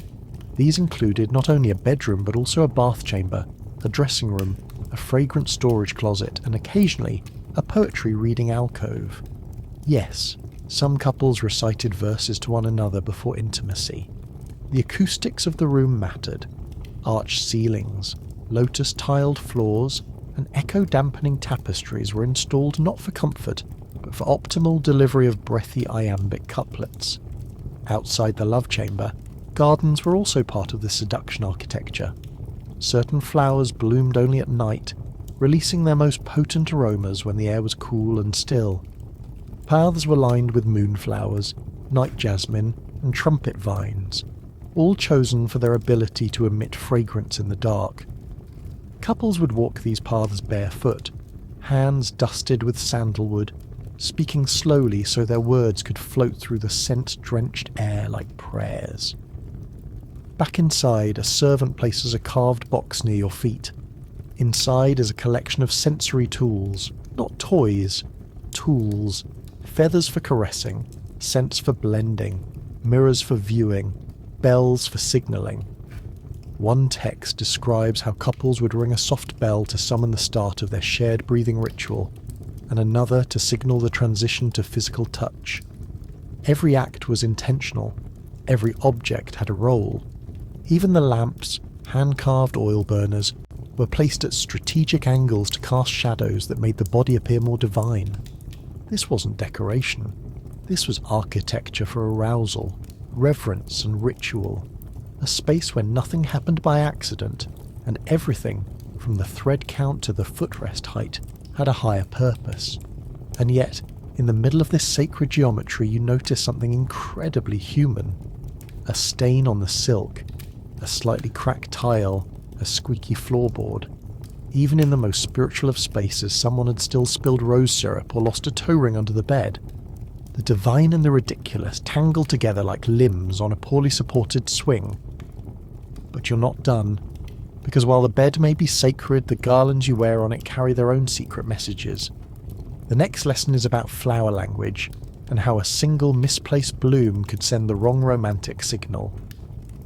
These included not only a bedroom but also a bath chamber, a dressing room, a fragrant storage closet, and occasionally a poetry reading alcove. Yes, some couples recited verses to one another before intimacy. The acoustics of the room mattered. Arched ceilings, lotus-tiled floors, and echo-dampening tapestries were installed not for comfort, but for optimal delivery of breathy iambic couplets. Outside the love chamber, gardens were also part of the seduction architecture. Certain flowers bloomed only at night, releasing their most potent aromas when the air was cool and still. Paths were lined with moonflowers, night jasmine, and trumpet vines, all chosen for their ability to emit fragrance in the dark. Couples would walk these paths barefoot, hands dusted with sandalwood, speaking slowly so their words could float through the scent-drenched air like prayers. Back inside, a servant places a carved box near your feet. Inside is a collection of sensory tools, not toys, tools, feathers for caressing, scents for blending, mirrors for viewing, bells for signalling. One text describes how couples would ring a soft bell to summon the start of their shared breathing ritual, and another to signal the transition to physical touch. Every act was intentional, every object had a role. Even the lamps, hand-carved oil burners, were placed at strategic angles to cast shadows that made the body appear more divine. This wasn't decoration. This was architecture for arousal, reverence and ritual. A space where nothing happened by accident, and everything, from the thread count to the footrest height, had a higher purpose. And yet, in the middle of this sacred geometry, you notice something incredibly human. A stain on the silk, a slightly cracked tile, a squeaky floorboard. Even in the most spiritual of spaces, someone had still spilled rose syrup or lost a toe ring under the bed. The divine and the ridiculous tangled together like limbs on a poorly supported swing. But you're not done, because while the bed may be sacred, the garlands you wear on it carry their own secret messages. The next lesson is about flower language, and how a single misplaced bloom could send the wrong romantic signal.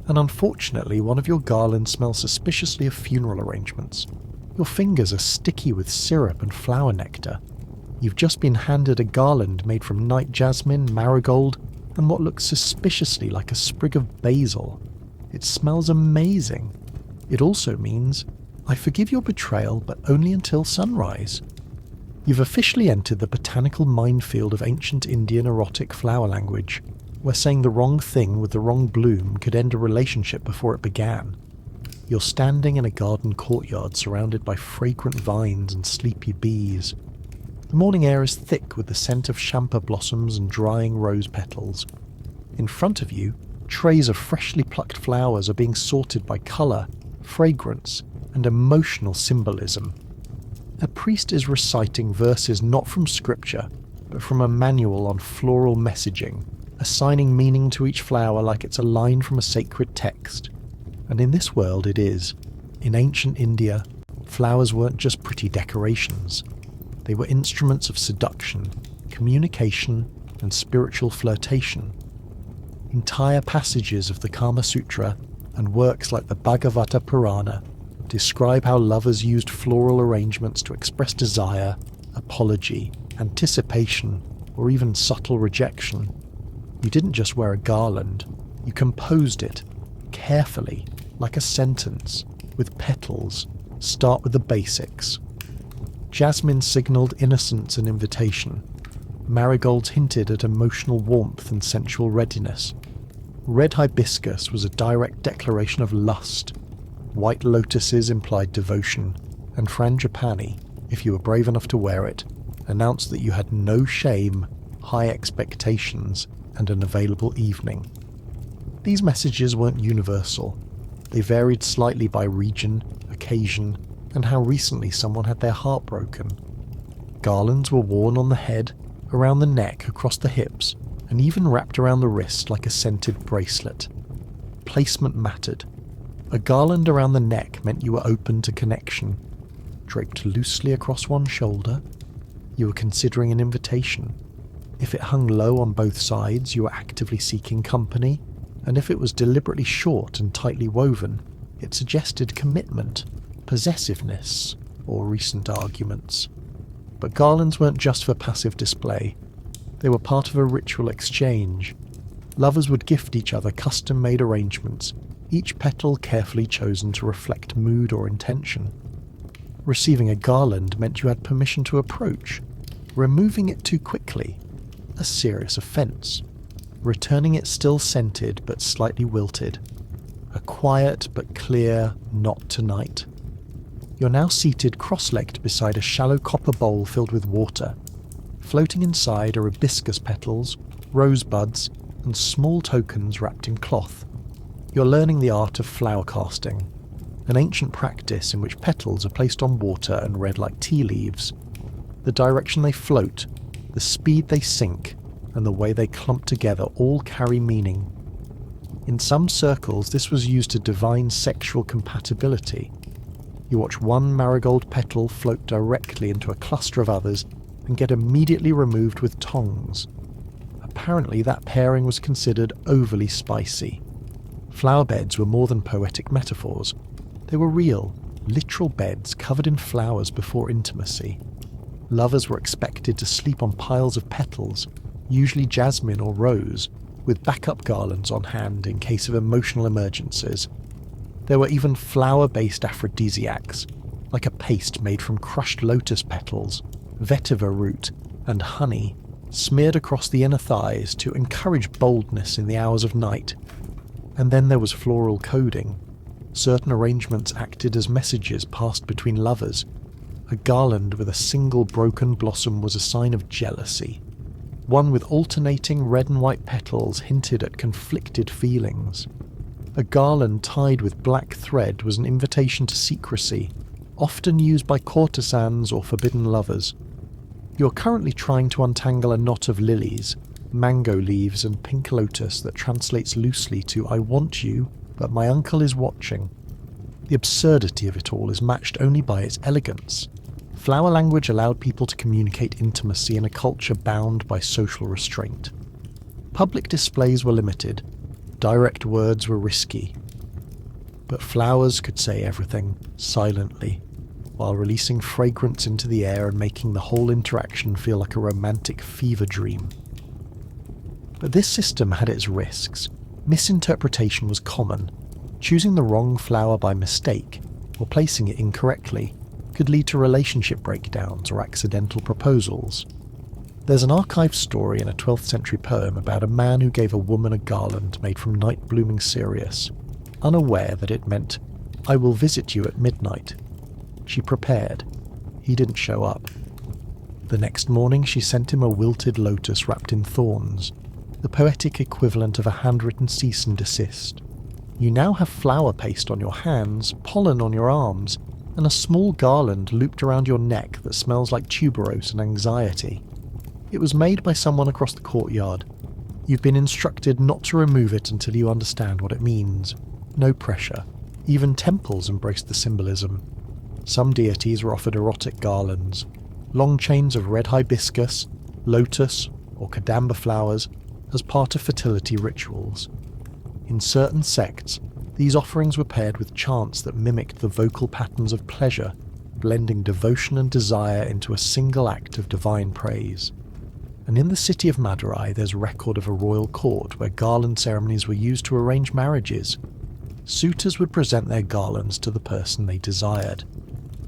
And unfortunately, one of your garlands smells suspiciously of funeral arrangements. Your fingers are sticky with syrup and flower nectar. You've just been handed a garland made from night jasmine, marigold, and what looks suspiciously like a sprig of basil. It smells amazing. It also means, I forgive your betrayal, but only until sunrise. You've officially entered the botanical minefield of ancient Indian erotic flower language, where saying the wrong thing with the wrong bloom could end a relationship before it began. You're standing in a garden courtyard surrounded by fragrant vines and sleepy bees. The morning air is thick with the scent of champa blossoms and drying rose petals. In front of you, trays of freshly plucked flowers are being sorted by colour, fragrance, and emotional symbolism. A priest is reciting verses not from scripture, but from a manual on floral messaging, assigning meaning to each flower like it's a line from a sacred text. And in this world it is. In ancient India, flowers weren't just pretty decorations. They were instruments of seduction, communication, and spiritual flirtation. Entire passages of the Kama Sutra and works like the Bhagavata Purana describe how lovers used floral arrangements to express desire, apology, anticipation, or even subtle rejection. You didn't just wear a garland, you composed it, carefully, like a sentence, with petals. Start with the basics. Jasmine signalled innocence and invitation. Marigolds hinted at emotional warmth and sensual readiness. Red hibiscus was a direct declaration of lust. White lotuses implied devotion, and frangipani, if you were brave enough to wear it, announced that you had no shame, high expectations, and an available evening. These messages weren't universal. They varied slightly by region, occasion, and how recently someone had their heart broken. Garlands were worn on the head, around the neck, across the hips, and even wrapped around the wrist like a scented bracelet. Placement mattered. A garland around the neck meant you were open to connection. Draped loosely across one shoulder, you were considering an invitation. If it hung low on both sides, you were actively seeking company, and if it was deliberately short and tightly woven, it suggested commitment, possessiveness, or recent arguments. But garlands weren't just for passive display. They were part of a ritual exchange. Lovers would gift each other custom-made arrangements, each petal carefully chosen to reflect mood or intention. Receiving a garland meant you had permission to approach. Removing it too quickly, a serious offence. Returning it still scented but slightly wilted. A quiet but clear "not tonight." You're now seated cross-legged beside a shallow copper bowl filled with water. Floating inside are hibiscus petals, rosebuds, and small tokens wrapped in cloth. You're learning the art of flower casting, an ancient practice in which petals are placed on water and read like tea leaves. The direction they float, the speed they sink, and the way they clump together all carry meaning. In some circles, this was used to divine sexual compatibility. You watch one marigold petal float directly into a cluster of others and get immediately removed with tongs. A apparently that pairing was considered overly spicy. Flower beds were more than poetic metaphors. They were real, literal beds covered in flowers before intimacy. Lovers were expected to sleep on piles of petals, usually jasmine or rose, with backup garlands on hand in case of emotional emergencies. There were even flower-based aphrodisiacs, like a paste made from crushed lotus petals, vetiver root, and honey, smeared across the inner thighs to encourage boldness in the hours of night. And then there was floral coding. Certain arrangements acted as messages passed between lovers. A garland with a single broken blossom was a sign of jealousy. One with alternating red and white petals hinted at conflicted feelings. A garland tied with black thread was an invitation to secrecy, often used by courtesans or forbidden lovers. You are currently trying to untangle a knot of lilies, mango leaves and pink lotus that translates loosely to "I want you, but my uncle is watching." The absurdity of it all is matched only by its elegance. Flower language allowed people to communicate intimacy in a culture bound by social restraint. Public displays were limited. Direct words were risky. But flowers could say everything, silently, while releasing fragrance into the air and making the whole interaction feel like a romantic fever dream. But this system had its risks. Misinterpretation was common. Choosing the wrong flower by mistake, or placing it incorrectly, could lead to relationship breakdowns or accidental proposals. There's an archived story in a 12th century poem about a man who gave a woman a garland made from night-blooming cereus, unaware that it meant, "I will visit you at midnight." She prepared. He didn't show up. The next morning she sent him a wilted lotus wrapped in thorns, the poetic equivalent of a handwritten cease and desist. You now have flower paste on your hands, pollen on your arms, and a small garland looped around your neck that smells like tuberose and anxiety. It was made by someone across the courtyard. You've been instructed not to remove it until you understand what it means. No pressure. Even temples embraced the symbolism. Some deities were offered erotic garlands, long chains of red hibiscus, lotus, or kadamba flowers as part of fertility rituals. In certain sects, these offerings were paired with chants that mimicked the vocal patterns of pleasure, blending devotion and desire into a single act of divine praise. And in the city of Madurai, there's record of a royal court where garland ceremonies were used to arrange marriages. Suitors would present their garlands to the person they desired.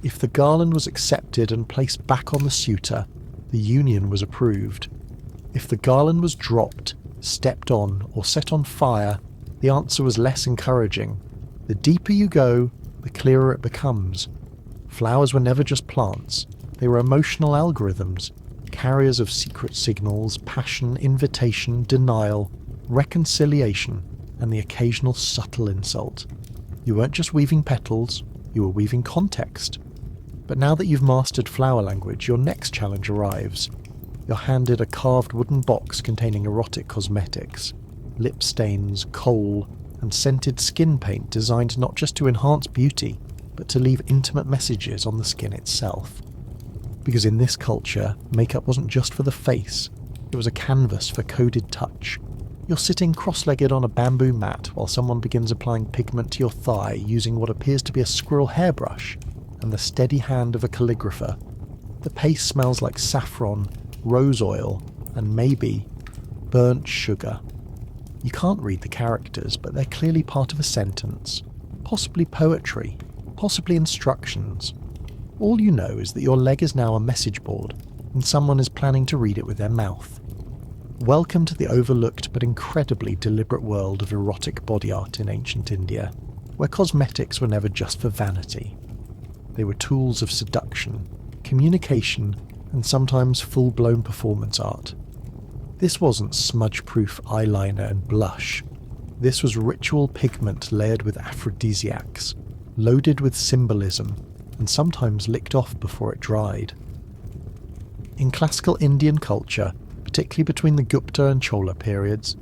If the garland was accepted and placed back on the suitor, the union was approved. If the garland was dropped, stepped on, or set on fire, the answer was less encouraging. The deeper you go, the clearer it becomes. Flowers were never just plants. They were emotional algorithms, carriers of secret signals, passion, invitation, denial, reconciliation, and the occasional subtle insult. You weren't just weaving petals, you were weaving context. But now that you've mastered flower language, your next challenge arrives. You're handed a carved wooden box containing erotic cosmetics, lip stains, kohl, and scented skin paint designed not just to enhance beauty, but to leave intimate messages on the skin itself. Because in this culture, makeup wasn't just for the face, it was a canvas for coded touch. You're sitting cross-legged on a bamboo mat while someone begins applying pigment to your thigh using what appears to be a squirrel hairbrush and the steady hand of a calligrapher. The paste smells like saffron, rose oil, and maybe burnt sugar. You can't read the characters, but they're clearly part of a sentence, possibly poetry, possibly instructions. All you know is that your leg is now a message board, and someone is planning to read it with their mouth. Welcome to the overlooked but incredibly deliberate world of erotic body art in ancient India, where cosmetics were never just for vanity. They were tools of seduction, communication, and sometimes full-blown performance art. This wasn't smudge-proof eyeliner and blush. This was ritual pigment layered with aphrodisiacs, loaded with symbolism, and sometimes licked off before it dried. In classical Indian culture, particularly between the Gupta and Chola periods,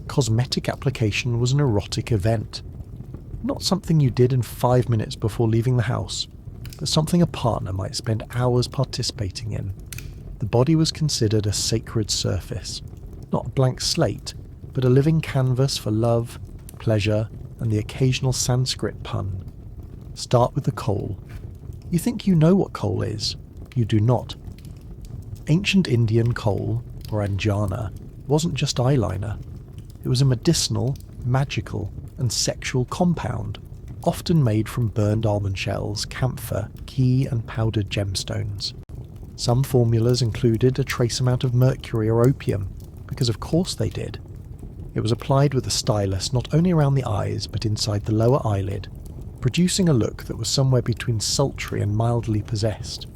cosmetic application was an erotic event. Not something you did in 5 minutes before leaving the house, but something a partner might spend hours participating in. The body was considered a sacred surface. Not a blank slate, but a living canvas for love, pleasure, and the occasional Sanskrit pun. Start with the coal. You think you know what coal is. You do not. Ancient Indian coal, or anjana, wasn't just eyeliner. It was a medicinal, magical, and sexual compound, often made from burned almond shells, camphor, ghee, and powdered gemstones. Some formulas included a trace amount of mercury or opium, because of course they did. It was applied with a stylus not only around the eyes but inside the lower eyelid, producing a look that was somewhere between sultry and mildly possessed.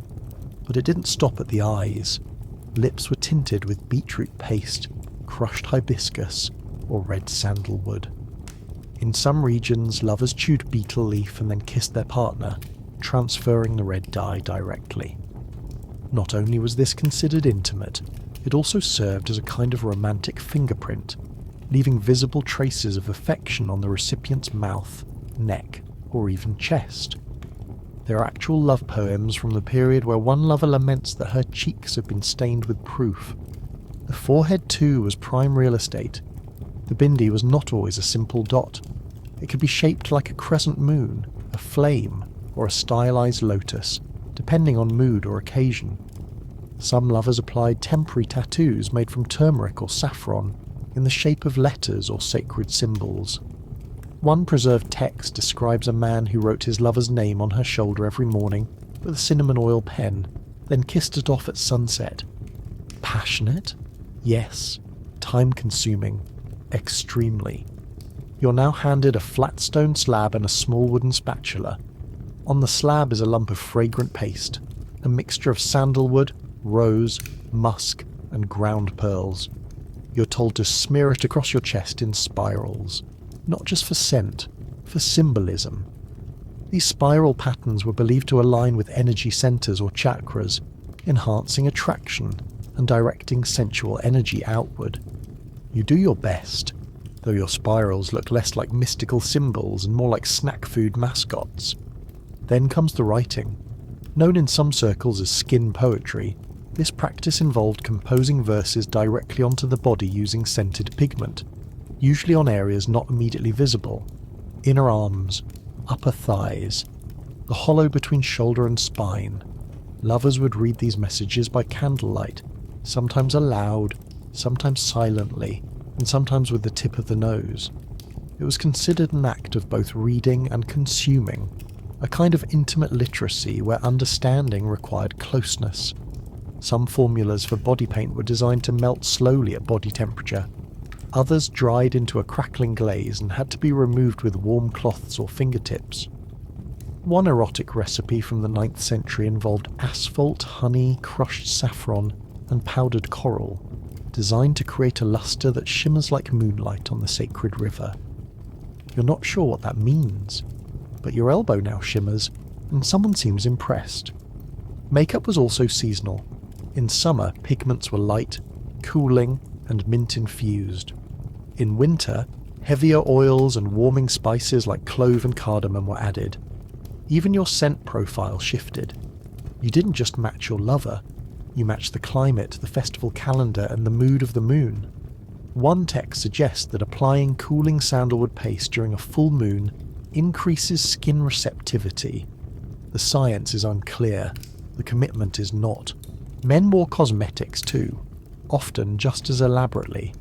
But it didn't stop at the eyes. Lips were tinted with beetroot paste, crushed hibiscus, or red sandalwood. In some regions, lovers chewed betel leaf and then kissed their partner, transferring the red dye directly. Not only was this considered intimate, it also served as a kind of romantic fingerprint, leaving visible traces of affection on the recipient's mouth, neck, or even chest. There are actual love poems from the period where one lover laments that her cheeks have been stained with proof. The forehead too was prime real estate. The bindi was not always a simple dot. It could be shaped like a crescent moon, a flame, or a stylized lotus, depending on mood or occasion. Some lovers applied temporary tattoos made from turmeric or saffron in the shape of letters or sacred symbols. One preserved text describes a man who wrote his lover's name on her shoulder every morning with a cinnamon oil pen, then kissed it off at sunset. Passionate? Yes. Time-consuming. Extremely. You're now handed a flat stone slab and a small wooden spatula. On the slab is a lump of fragrant paste, a mixture of sandalwood, rose, musk, and ground pearls. You're told to smear it across your chest in spirals, not just for scent, for symbolism. These spiral patterns were believed to align with energy centers or chakras, enhancing attraction and directing sensual energy outward. You do your best, though your spirals look less like mystical symbols and more like snack food mascots. Then comes the writing. Known in some circles as skin poetry, this practice involved composing verses directly onto the body using scented pigment, usually on areas not immediately visible: inner arms, upper thighs, the hollow between shoulder and spine. Lovers would read these messages by candlelight, sometimes aloud, sometimes silently, and sometimes with the tip of the nose. It was considered an act of both reading and consuming, a kind of intimate literacy where understanding required closeness. Some formulas for body paint were designed to melt slowly at body temperature. Others dried into a crackling glaze and had to be removed with warm cloths or fingertips. One erotic recipe from the 9th century involved asphalt, honey, crushed saffron, and powdered coral, designed to create a luster that shimmers like moonlight on the sacred river. You're not sure what that means, but your elbow now shimmers, and someone seems impressed. Makeup was also seasonal. In summer, pigments were light, cooling, and mint-infused. In winter, heavier oils and warming spices like clove and cardamom were added. Even your scent profile shifted. You didn't just match your lover, you matched the climate, the festival calendar, and the mood of the moon. One text suggests that applying cooling sandalwood paste during a full moon increases skin receptivity. The science is unclear, the commitment is not. Men wore cosmetics too, often just as elaborately.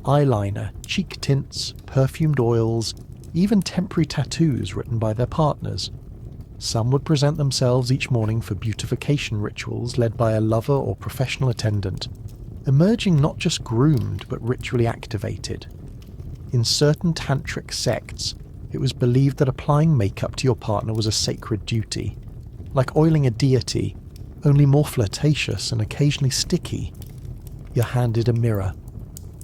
Eyeliner, cheek tints, perfumed oils, even temporary tattoos written by their partners. Some would present themselves each morning for beautification rituals led by a lover or professional attendant, emerging not just groomed but ritually activated. In certain Tantric sects, it was believed that applying makeup to your partner was a sacred duty, like oiling a deity, only more flirtatious and occasionally sticky. You're handed a mirror.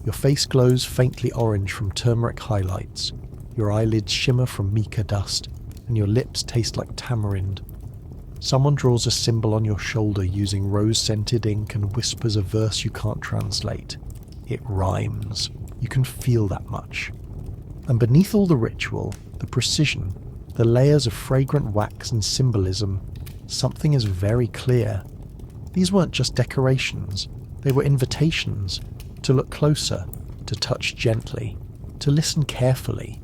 Your face glows faintly orange from turmeric highlights, your eyelids shimmer from mica dust, and your lips taste like tamarind. Someone draws a symbol on your shoulder using rose-scented ink and whispers a verse you can't translate. It rhymes. You can feel that much. And beneath all the ritual, the precision, the layers of fragrant wax and symbolism, something is very clear. These weren't just decorations, they were invitations. to look closer, to touch gently, to listen carefully.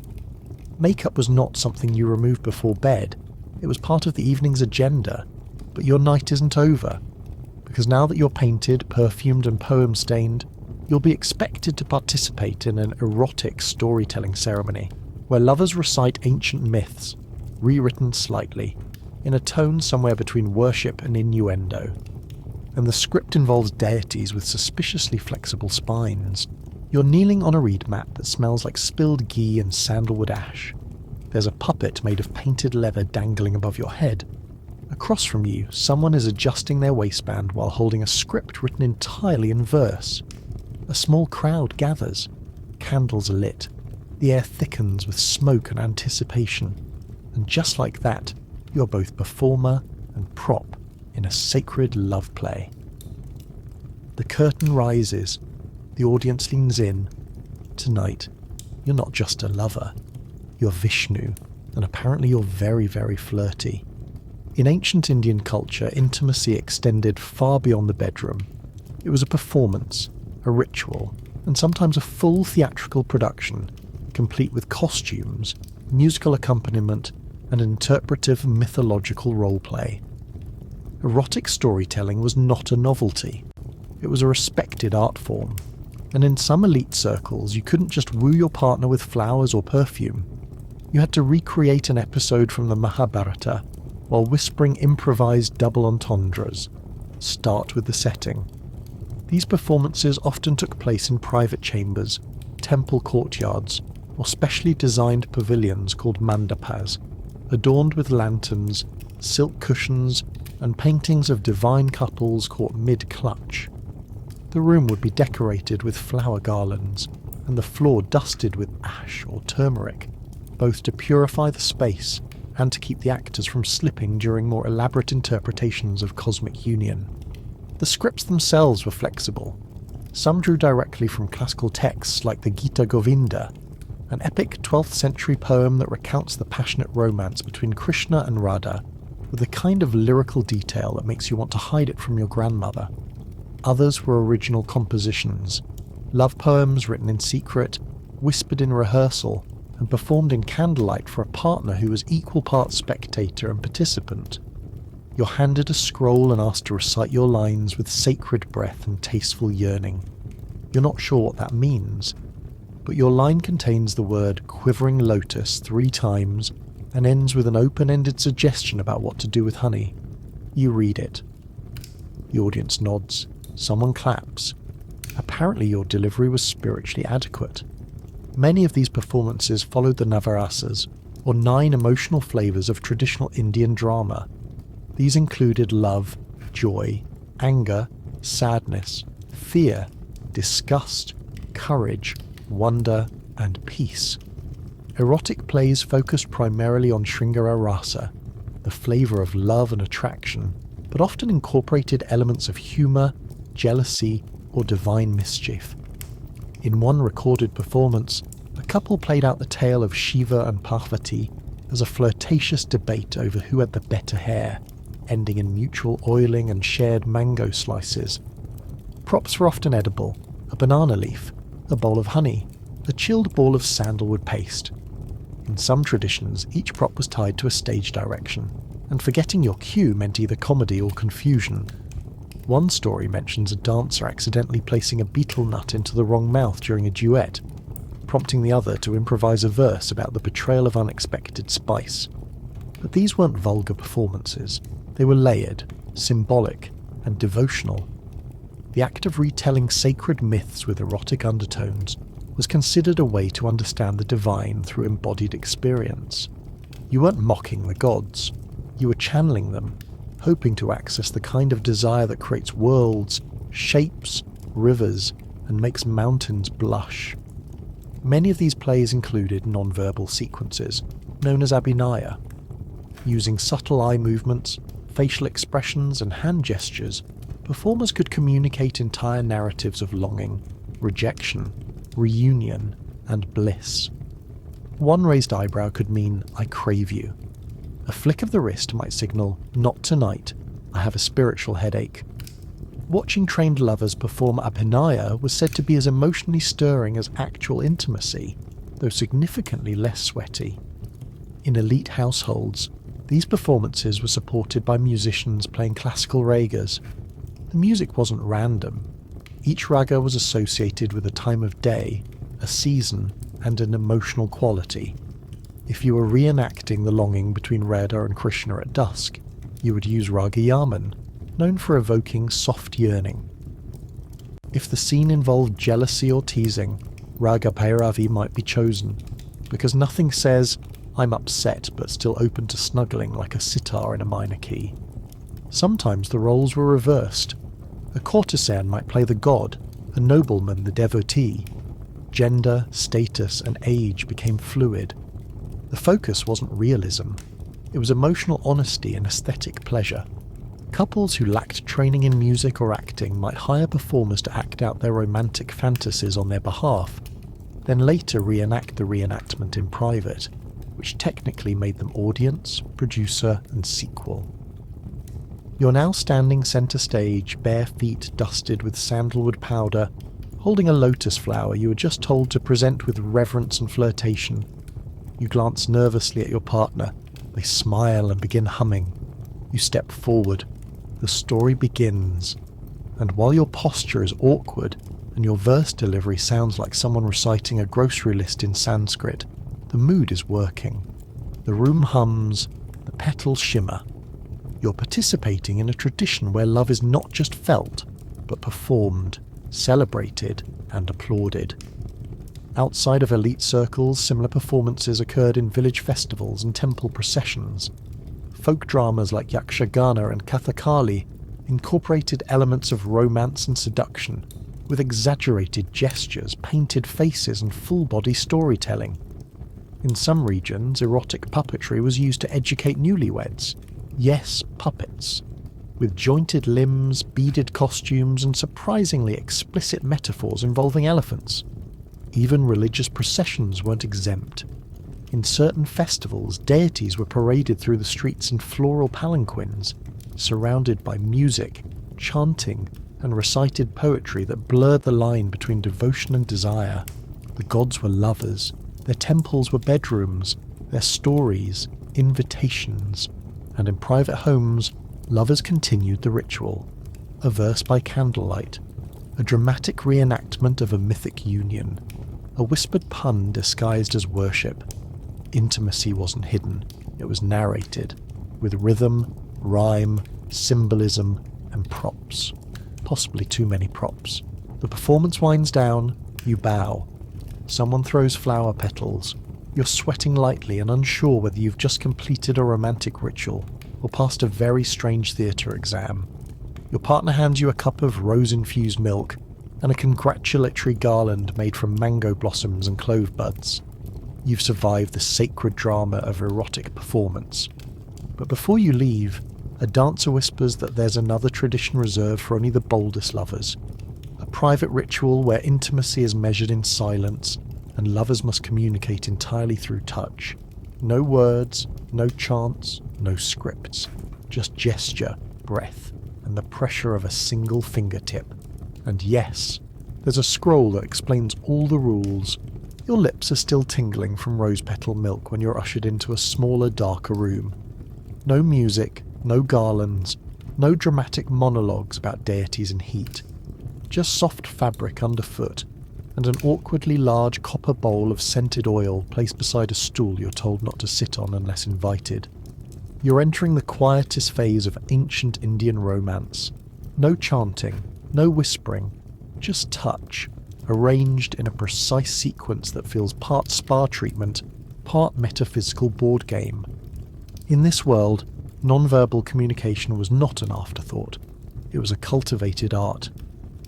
Makeup was not something you removed before bed, it was part of the evening's agenda, but your night isn't over, because now that you're painted, perfumed and poem-stained, you'll be expected to participate in an erotic storytelling ceremony, where lovers recite ancient myths, rewritten slightly, in a tone somewhere between worship and innuendo. And the script involves deities with suspiciously flexible spines. You're kneeling on a reed mat that smells like spilled ghee and sandalwood ash. There's a puppet made of painted leather dangling above your head. Across from you, someone is adjusting their waistband while holding a script written entirely in verse. A small crowd gathers. Candles are lit. The air thickens with smoke and anticipation. And just like that, you're both performer and prop in a sacred love play. The curtain rises. The audience leans in. Tonight, you're not just a lover. You're Vishnu, and apparently you're very, very flirty. In ancient Indian culture, intimacy extended far beyond the bedroom. It was a performance, a ritual, and sometimes a full theatrical production, complete with costumes, musical accompaniment, and interpretive mythological roleplay. Erotic storytelling was not a novelty. It was a respected art form, and in some elite circles you couldn't just woo your partner with flowers or perfume. You had to recreate an episode from the Mahabharata while whispering improvised double entendres. Start with the setting. These performances often took place in private chambers, temple courtyards, or specially designed pavilions called mandapas, adorned with lanterns, silk cushions, and paintings of divine couples caught mid-clutch. The room would be decorated with flower garlands, and the floor dusted with ash or turmeric, both to purify the space and to keep the actors from slipping during more elaborate interpretations of cosmic union. The scripts themselves were flexible. Some drew directly from classical texts like the Gita Govinda, an epic 12th century poem that recounts the passionate romance between Krishna and Radha, with the kind of lyrical detail that makes you want to hide it from your grandmother. Others were original compositions, love poems written in secret, whispered in rehearsal, and performed in candlelight for a partner who was equal parts spectator and participant. You're handed a scroll and asked to recite your lines with sacred breath and tasteful yearning. You're not sure what that means, but your line contains the word quivering lotus 3 times and ends with an open-ended suggestion about what to do with honey. You read it. The audience nods. Someone claps. Apparently your delivery was spiritually adequate. Many of these performances followed the Navarasas, or 9 emotional flavours of traditional Indian drama. These included love, joy, anger, sadness, fear, disgust, courage, wonder, and peace. Erotic plays focused primarily on Shringara Rasa, the flavour of love and attraction, but often incorporated elements of humour, jealousy, or divine mischief. In one recorded performance, a couple played out the tale of Shiva and Parvati as a flirtatious debate over who had the better hair, ending in mutual oiling and shared mango slices. Props were often edible: a banana leaf, a bowl of honey, a chilled ball of sandalwood paste. In some traditions, each prop was tied to a stage direction, and forgetting your cue meant either comedy or confusion. One story mentions a dancer accidentally placing a betel nut into the wrong mouth during a duet, prompting the other to improvise a verse about the betrayal of unexpected spice. But these weren't vulgar performances. They were layered, symbolic, and devotional. The act of retelling sacred myths with erotic undertones was considered a way to understand the divine through embodied experience. You weren't mocking the gods. You were channeling them, hoping to access the kind of desire that creates worlds, shapes, rivers, and makes mountains blush. Many of these plays included non-verbal sequences, known as abhinaya. Using subtle eye movements, facial expressions, and hand gestures, performers could communicate entire narratives of longing, rejection, reunion, and bliss. One raised eyebrow could mean, "I crave you." A flick of the wrist might signal, "Not tonight, I have a spiritual headache." Watching trained lovers perform abhinaya was said to be as emotionally stirring as actual intimacy, though significantly less sweaty. In elite households, these performances were supported by musicians playing classical ragas. The music wasn't random. Each raga was associated with a time of day, a season, and an emotional quality. If you were reenacting the longing between Radha and Krishna at dusk, you would use Raga Yaman, known for evoking soft yearning. If the scene involved jealousy or teasing, Raga Bhairavi might be chosen, because nothing says, "I'm upset but still open to snuggling," like a sitar in a minor key. Sometimes the roles were reversed. A courtesan might play the god, a nobleman the devotee. Gender, status, and age became fluid. The focus wasn't realism. It was emotional honesty and aesthetic pleasure. Couples who lacked training in music or acting might hire performers to act out their romantic fantasies on their behalf, then later reenact the reenactment in private, which technically made them audience, producer, and sequel. You're now standing centre stage, bare feet dusted with sandalwood powder, holding a lotus flower you were just told to present with reverence and flirtation. You glance nervously at your partner. They smile and begin humming. You step forward. The story begins. And while your posture is awkward and your verse delivery sounds like someone reciting a grocery list in Sanskrit, the mood is working. The room hums, the petals shimmer. You're participating in a tradition where love is not just felt, but performed, celebrated, and applauded. Outside of elite circles, similar performances occurred in village festivals and temple processions. Folk dramas like Yakshagana and Kathakali incorporated elements of romance and seduction, with exaggerated gestures, painted faces, and full-body storytelling. In some regions, erotic puppetry was used to educate newlyweds. Yes, puppets. With jointed limbs, beaded costumes, and surprisingly explicit metaphors involving elephants. Even religious processions weren't exempt. In certain festivals, deities were paraded through the streets in floral palanquins, surrounded by music, chanting, and recited poetry that blurred the line between devotion and desire. The gods were lovers, their temples were bedrooms, their stories, invitations, and in private homes, lovers continued the ritual. A verse by candlelight, a dramatic reenactment of a mythic union, a whispered pun disguised as worship. Intimacy wasn't hidden, it was narrated, with rhythm, rhyme, symbolism, and props. Possibly too many props. The performance winds down, you bow. Someone throws flower petals. You're sweating lightly and unsure whether you've just completed a romantic ritual or passed a very strange theatre exam. Your partner hands you a cup of rose-infused milk and a congratulatory garland made from mango blossoms and clove buds. You've survived the sacred drama of erotic performance. But before you leave, a dancer whispers that there's another tradition reserved for only the boldest lovers. A private ritual where intimacy is measured in silence and lovers must communicate entirely through touch. No words, no chants, no scripts. Just gesture, breath, and the pressure of a single fingertip. And yes, there's a scroll that explains all the rules. Your lips are still tingling from rose petal milk when you're ushered into a smaller, darker room. No music, no garlands, no dramatic monologues about deities and heat. Just soft fabric underfoot, and an awkwardly large copper bowl of scented oil placed beside a stool you're told not to sit on unless invited. You're entering the quietest phase of ancient Indian romance. No chanting, no whispering, just touch, arranged in a precise sequence that feels part spa treatment, part metaphysical board game. In this world, non-verbal communication was not an afterthought. It was a cultivated art.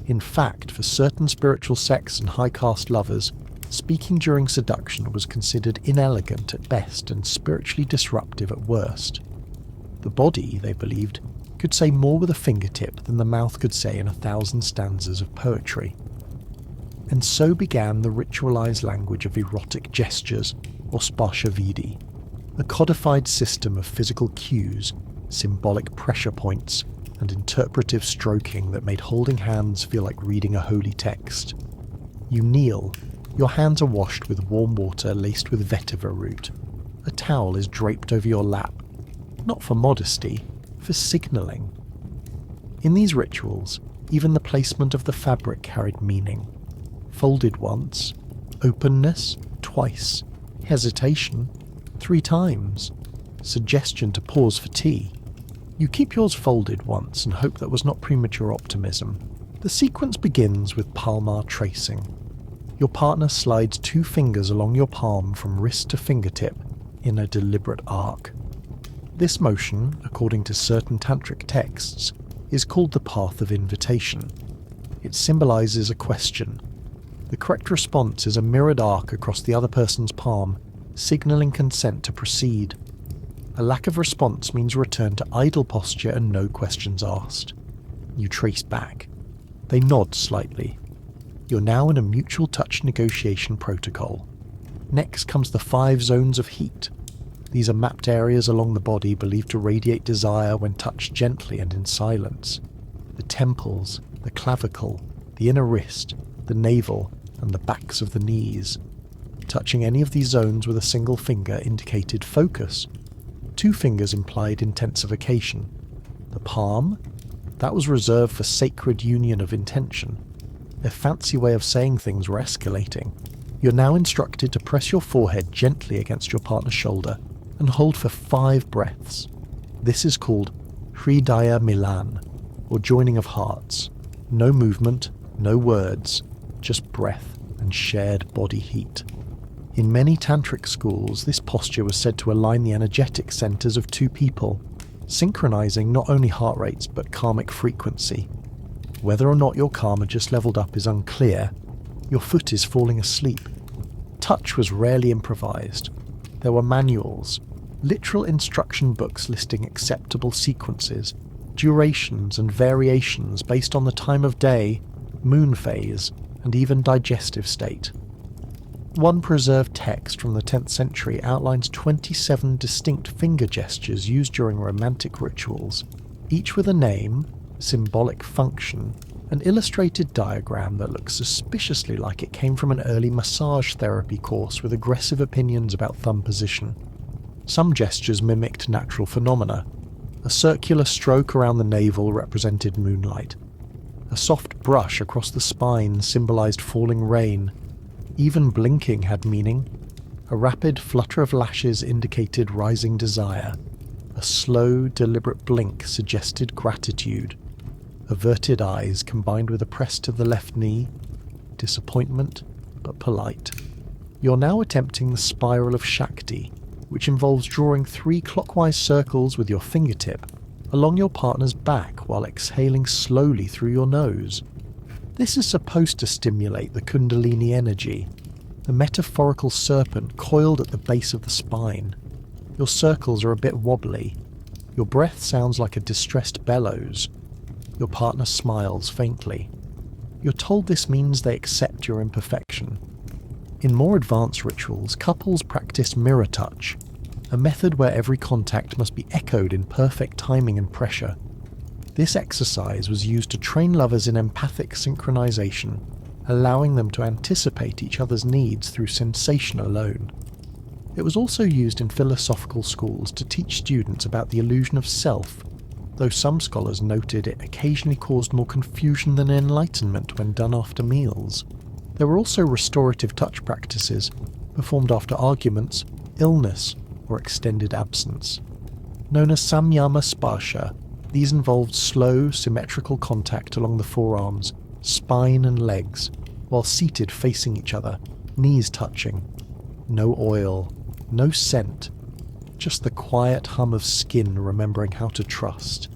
In fact, for certain spiritual sects and high-caste lovers, speaking during seduction was considered inelegant at best and spiritually disruptive at worst. The body, they believed, could say more with a fingertip than the mouth could say in 1,000 stanzas of poetry. And so began the ritualized language of erotic gestures, or sparshavidi, a codified system of physical cues, symbolic pressure points, and interpretive stroking that made holding hands feel like reading a holy text. You kneel. Your hands are washed with warm water laced with vetiver root. A towel is draped over your lap, not for modesty, for signalling. In these rituals, even the placement of the fabric carried meaning. Folded once, openness twice, hesitation 3 times, suggestion to pause for tea. You keep yours folded once and hope that was not premature optimism. The sequence begins with palmar tracing. Your partner slides 2 fingers along your palm from wrist to fingertip in a deliberate arc. This motion, according to certain tantric texts, is called the path of invitation. It symbolizes a question. The correct response is a mirrored arc across the other person's palm, signaling consent to proceed. A lack of response means return to idle posture and no questions asked. You trace back. They nod slightly. You're now in a mutual touch negotiation protocol. Next comes the 5 zones of heat. These are mapped areas along the body believed to radiate desire when touched gently and in silence. The temples, the clavicle, the inner wrist, the navel, and the backs of the knees. Touching any of these zones with a single finger indicated focus. 2 fingers implied intensification. The palm? That was reserved for sacred union of intention. A fancy way of saying things were escalating. You're now instructed to press your forehead gently against your partner's shoulder and hold for 5 breaths. This is called Hridaya Milan, or joining of hearts. No movement, no words, just breath and shared body heat. In many tantric schools, this posture was said to align the energetic centers of 2 people, synchronizing not only heart rates but karmic frequency. Whether or not your karma just leveled up is unclear. Your foot is falling asleep. Touch was rarely improvised. There were manuals, literal instruction books listing acceptable sequences, durations and variations based on the time of day, moon phase, and even digestive state. One preserved text from the 10th century outlines 27 distinct finger gestures used during romantic rituals, each with a name, symbolic function, an illustrated diagram that looks suspiciously like it came from an early massage therapy course with aggressive opinions about thumb position. Some gestures mimicked natural phenomena. A circular stroke around the navel represented moonlight. A soft brush across the spine symbolized falling rain. Even blinking had meaning. A rapid flutter of lashes indicated rising desire. A slow, deliberate blink suggested gratitude. Averted eyes combined with a press to the left knee. Disappointment, but polite. You're now attempting the spiral of Shakti, which involves drawing 3 clockwise circles with your fingertip along your partner's back while exhaling slowly through your nose. This is supposed to stimulate the Kundalini energy, the metaphorical serpent coiled at the base of the spine. Your circles are a bit wobbly. Your breath sounds like a distressed bellows. Your partner smiles faintly. You're told this means they accept your imperfection. In more advanced rituals, couples practice mirror touch, a method where every contact must be echoed in perfect timing and pressure. This exercise was used to train lovers in empathic synchronization, allowing them to anticipate each other's needs through sensation alone. It was also used in philosophical schools to teach students about the illusion of self, though some scholars noted it occasionally caused more confusion than enlightenment when done after meals. There were also restorative touch practices, performed after arguments, illness, or extended absence. Known as samyama sparsha, these involved slow, symmetrical contact along the forearms, spine and legs, while seated facing each other, knees touching. No oil, no scent, just the quiet hum of skin remembering how to trust.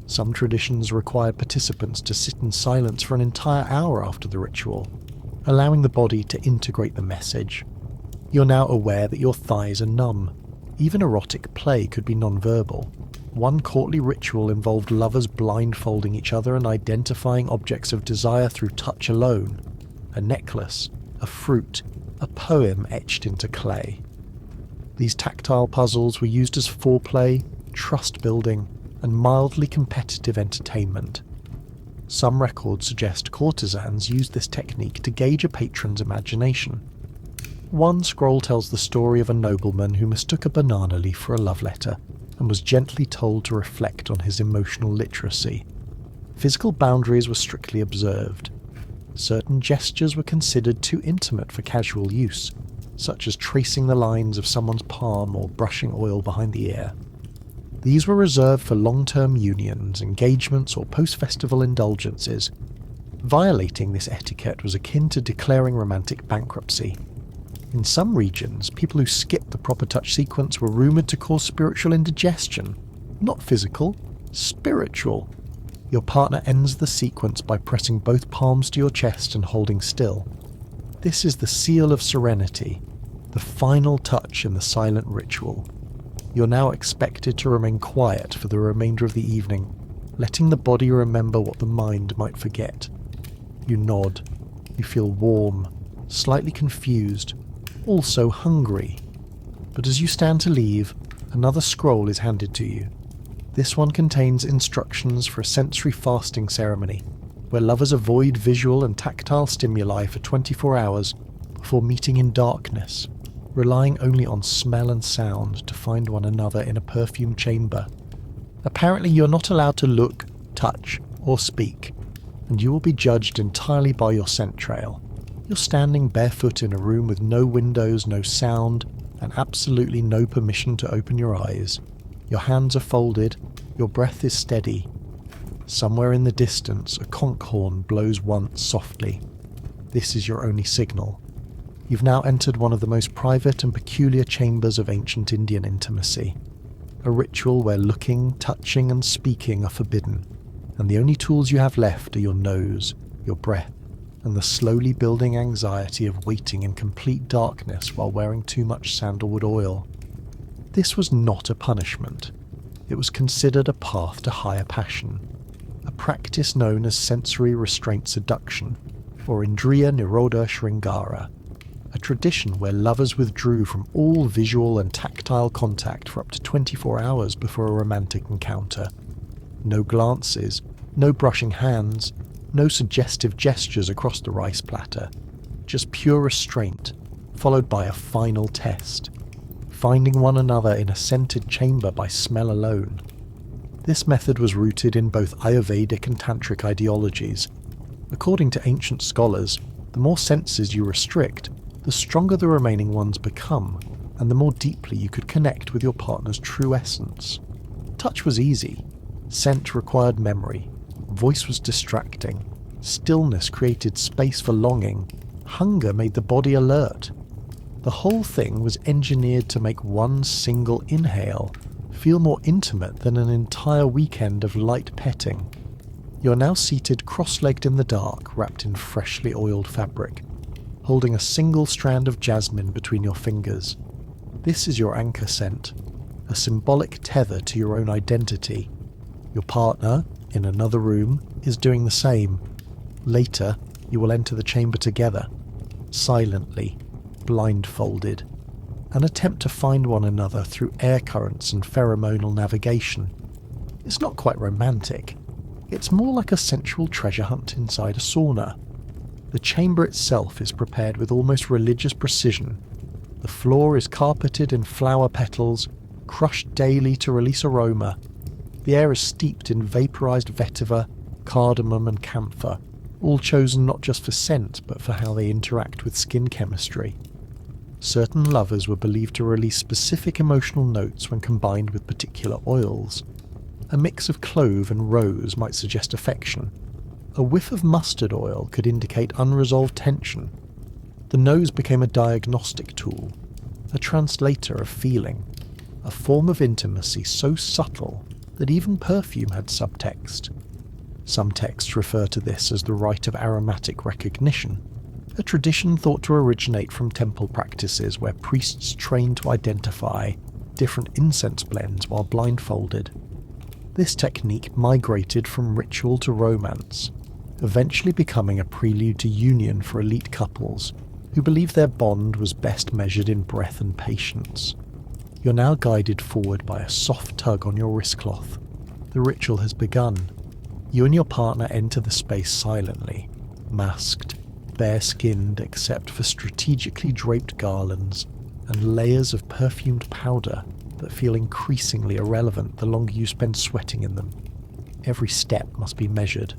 Some traditions required participants to sit in silence for an entire hour after the ritual, allowing the body to integrate the message. You're now aware that your thighs are numb. Even erotic play could be non-verbal. One courtly ritual involved lovers blindfolding each other and identifying objects of desire through touch alone. A necklace, a fruit, a poem etched into clay. These tactile puzzles were used as foreplay, trust building, and mildly competitive entertainment. Some records suggest courtesans used this technique to gauge a patron's imagination. One scroll tells the story of a nobleman who mistook a banana leaf for a love letter and was gently told to reflect on his emotional literacy. Physical boundaries were strictly observed. Certain gestures were considered too intimate for casual use, such as tracing the lines of someone's palm or brushing oil behind the ear. These were reserved for long-term unions, engagements, or post-festival indulgences. Violating this etiquette was akin to declaring romantic bankruptcy. In some regions, people who skipped the proper touch sequence were rumoured to cause spiritual indigestion. Not physical, spiritual. Your partner ends the sequence by pressing both palms to your chest and holding still. This is the seal of serenity, the final touch in the silent ritual. You're now expected to remain quiet for the remainder of the evening, letting the body remember what the mind might forget. You nod. You feel warm, slightly confused, also hungry. But as you stand to leave, another scroll is handed to you. This one contains instructions for a sensory fasting ceremony, where lovers avoid visual and tactile stimuli for 24 hours before meeting in darkness, relying only on smell and sound to find one another in a perfumed chamber. Apparently you're not allowed to look, touch, or speak, and you will be judged entirely by your scent trail. You're standing barefoot in a room with no windows, no sound, and absolutely no permission to open your eyes. Your hands are folded, your breath is steady. Somewhere in the distance, a conch horn blows once softly. This is your only signal. You've now entered one of the most private and peculiar chambers of ancient Indian intimacy. A ritual where looking, touching, and speaking are forbidden, and the only tools you have left are your nose, your breath, and the slowly building anxiety of waiting in complete darkness while wearing too much sandalwood oil. This was not a punishment. It was considered a path to higher passion, a practice known as sensory restraint seduction, or Indriya Nirodha Shringara, a tradition where lovers withdrew from all visual and tactile contact for up to 24 hours before a romantic encounter. No glances, no brushing hands, no suggestive gestures across the rice platter, just pure restraint, followed by a final test. Finding one another in a scented chamber by smell alone. This method was rooted in both Ayurvedic and Tantric ideologies. According to ancient scholars, the more senses you restrict, the stronger the remaining ones become, and the more deeply you could connect with your partner's true essence. Touch was easy. Scent required memory. Voice was distracting. Stillness created space for longing. Hunger made the body alert. The whole thing was engineered to make one single inhale feel more intimate than an entire weekend of light petting. You're now seated cross-legged in the dark, wrapped in freshly oiled fabric, holding a single strand of jasmine between your fingers. This is your anchor scent, a symbolic tether to your own identity. Your partner, in another room, is doing the same. Later, you will enter the chamber together, silently, blindfolded, and attempt to find one another through air currents and pheromonal navigation. It's not quite romantic. It's more like a sensual treasure hunt inside a sauna. The chamber itself is prepared with almost religious precision. The floor is carpeted in flower petals, crushed daily to release aroma. The air is steeped in vaporized vetiver, cardamom and camphor, all chosen not just for scent but for how they interact with skin chemistry. Certain lovers were believed to release specific emotional notes when combined with particular oils. A mix of clove and rose might suggest affection. A whiff of mustard oil could indicate unresolved tension. The nose became a diagnostic tool, a translator of feeling, a form of intimacy so subtle that even perfume had subtext. Some texts refer to this as the rite of aromatic recognition, a tradition thought to originate from temple practices where priests trained to identify different incense blends while blindfolded. This technique migrated from ritual to romance, eventually becoming a prelude to union for elite couples who believed their bond was best measured in breath and patience. You're now guided forward by a soft tug on your wristcloth. The ritual has begun. You and your partner enter the space silently, masked, bare-skinned except for strategically draped garlands and layers of perfumed powder that feel increasingly irrelevant the longer you spend sweating in them. Every step must be measured.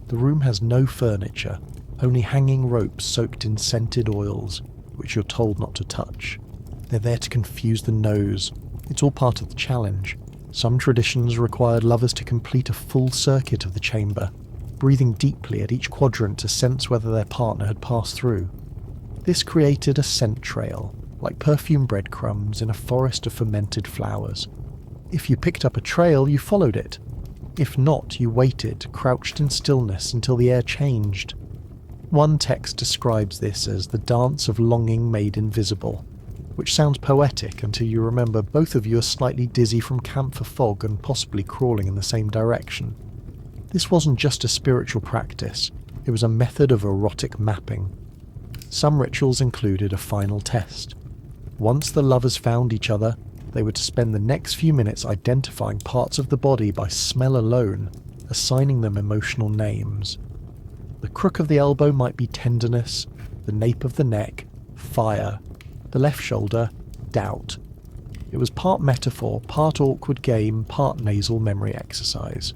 The room has no furniture, only hanging ropes soaked in scented oils, which you're told not to touch. They're there to confuse the nose. It's all part of the challenge. Some traditions required lovers to complete a full circuit of the chamber, breathing deeply at each quadrant to sense whether their partner had passed through. This created a scent trail, like perfume breadcrumbs in a forest of fermented flowers. If you picked up a trail, you followed it. If not, you waited, crouched in stillness until the air changed. One text describes this as the dance of longing made invisible, which sounds poetic until you remember both of you are slightly dizzy from camphor fog and possibly crawling in the same direction. This wasn't just a spiritual practice, it was a method of erotic mapping. Some rituals included a final test. Once the lovers found each other, they were to spend the next few minutes identifying parts of the body by smell alone, assigning them emotional names. The crook of the elbow might be tenderness, the nape of the neck, fire, the left shoulder, doubt. It was part metaphor, part awkward game, part nasal memory exercise.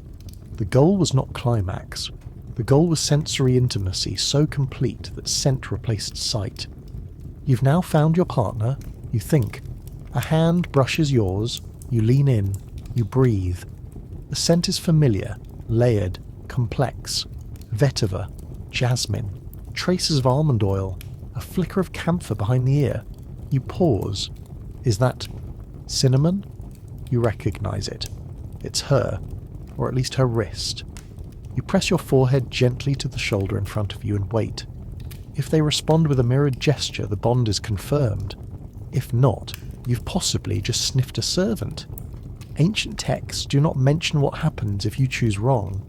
The goal was not climax. The goal was sensory intimacy so complete that scent replaced sight. You've now found your partner, you think. A hand brushes yours, you lean in, you breathe. The scent is familiar, layered, complex. Vetiver, jasmine, traces of almond oil, a flicker of camphor behind the ear. You pause. Is that cinnamon? You recognize it. It's her, or at least her wrist. You press your forehead gently to the shoulder in front of you and wait. If they respond with a mirrored gesture, the bond is confirmed. If not, you've possibly just sniffed a servant. Ancient texts do not mention what happens if you choose wrong.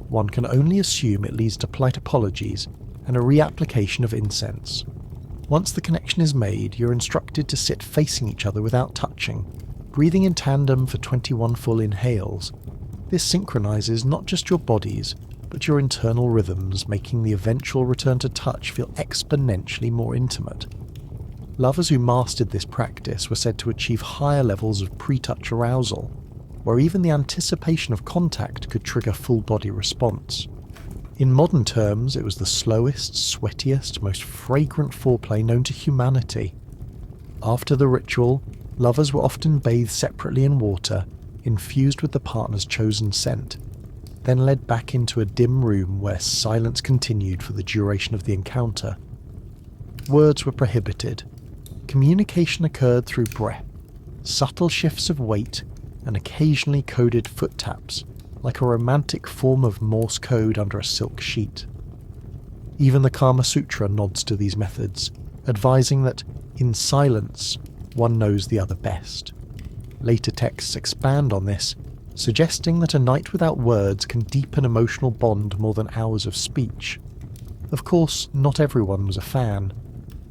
One can only assume it leads to polite apologies and a reapplication of incense. Once the connection is made, you're instructed to sit facing each other without touching, breathing in tandem for 21 full inhales. This synchronizes not just your bodies, but your internal rhythms, making the eventual return to touch feel exponentially more intimate. Lovers who mastered this practice were said to achieve higher levels of pre-touch arousal, where even the anticipation of contact could trigger full-body response. In modern terms, it was the slowest, sweatiest, most fragrant foreplay known to humanity. After the ritual, lovers were often bathed separately in water, infused with the partner's chosen scent, then led back into a dim room where silence continued for the duration of the encounter. Words were prohibited. Communication occurred through breath, subtle shifts of weight, and occasionally coded foot taps, like a romantic form of Morse code under a silk sheet. Even the Kama Sutra nods to these methods, advising that, in silence, one knows the other best. Later texts expand on this, suggesting that a night without words can deepen emotional bond more than hours of speech. Of course, not everyone was a fan.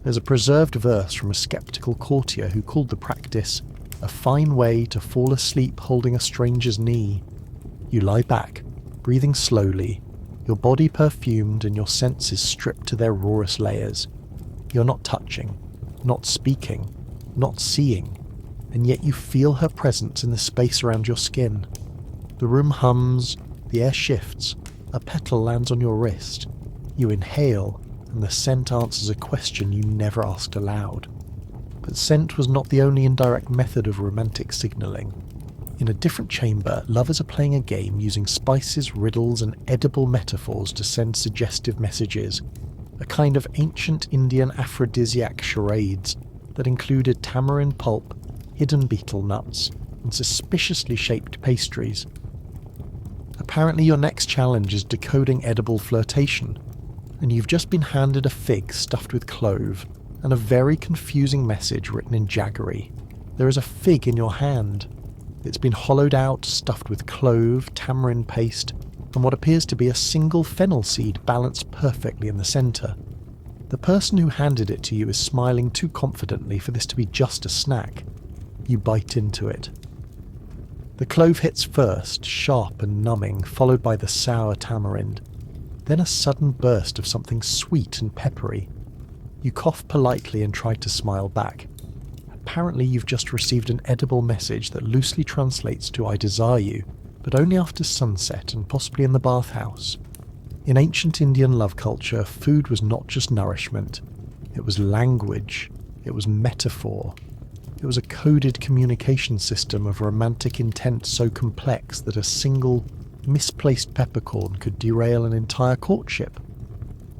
There's a preserved verse from a skeptical courtier who called the practice a fine way to fall asleep holding a stranger's knee. You lie back, breathing slowly, your body perfumed and your senses stripped to their rawest layers. You're not touching, not speaking, not seeing, and yet you feel her presence in the space around your skin. The room hums, the air shifts, a petal lands on your wrist. You inhale, and the scent answers a question you never asked aloud. But scent was not the only indirect method of romantic signalling. In a different chamber, lovers are playing a game using spices, riddles, and edible metaphors to send suggestive messages, a kind of ancient Indian aphrodisiac charades that included tamarind pulp, hidden betel nuts, and suspiciously shaped pastries. Apparently your next challenge is decoding edible flirtation, and you've just been handed a fig stuffed with clove, and a very confusing message written in jaggery. There is a fig in your hand. It's been hollowed out, stuffed with clove, tamarind paste, and what appears to be a single fennel seed balanced perfectly in the centre. The person who handed it to you is smiling too confidently for this to be just a snack. You bite into it. The clove hits first, sharp and numbing, followed by the sour tamarind. Then a sudden burst of something sweet and peppery. You cough politely and try to smile back. Apparently you've just received an edible message that loosely translates to "I desire you," but only after sunset and possibly in the bathhouse. In ancient Indian love culture, food was not just nourishment. It was language. It was metaphor. It was a coded communication system of romantic intent so complex that a single, misplaced peppercorn could derail an entire courtship.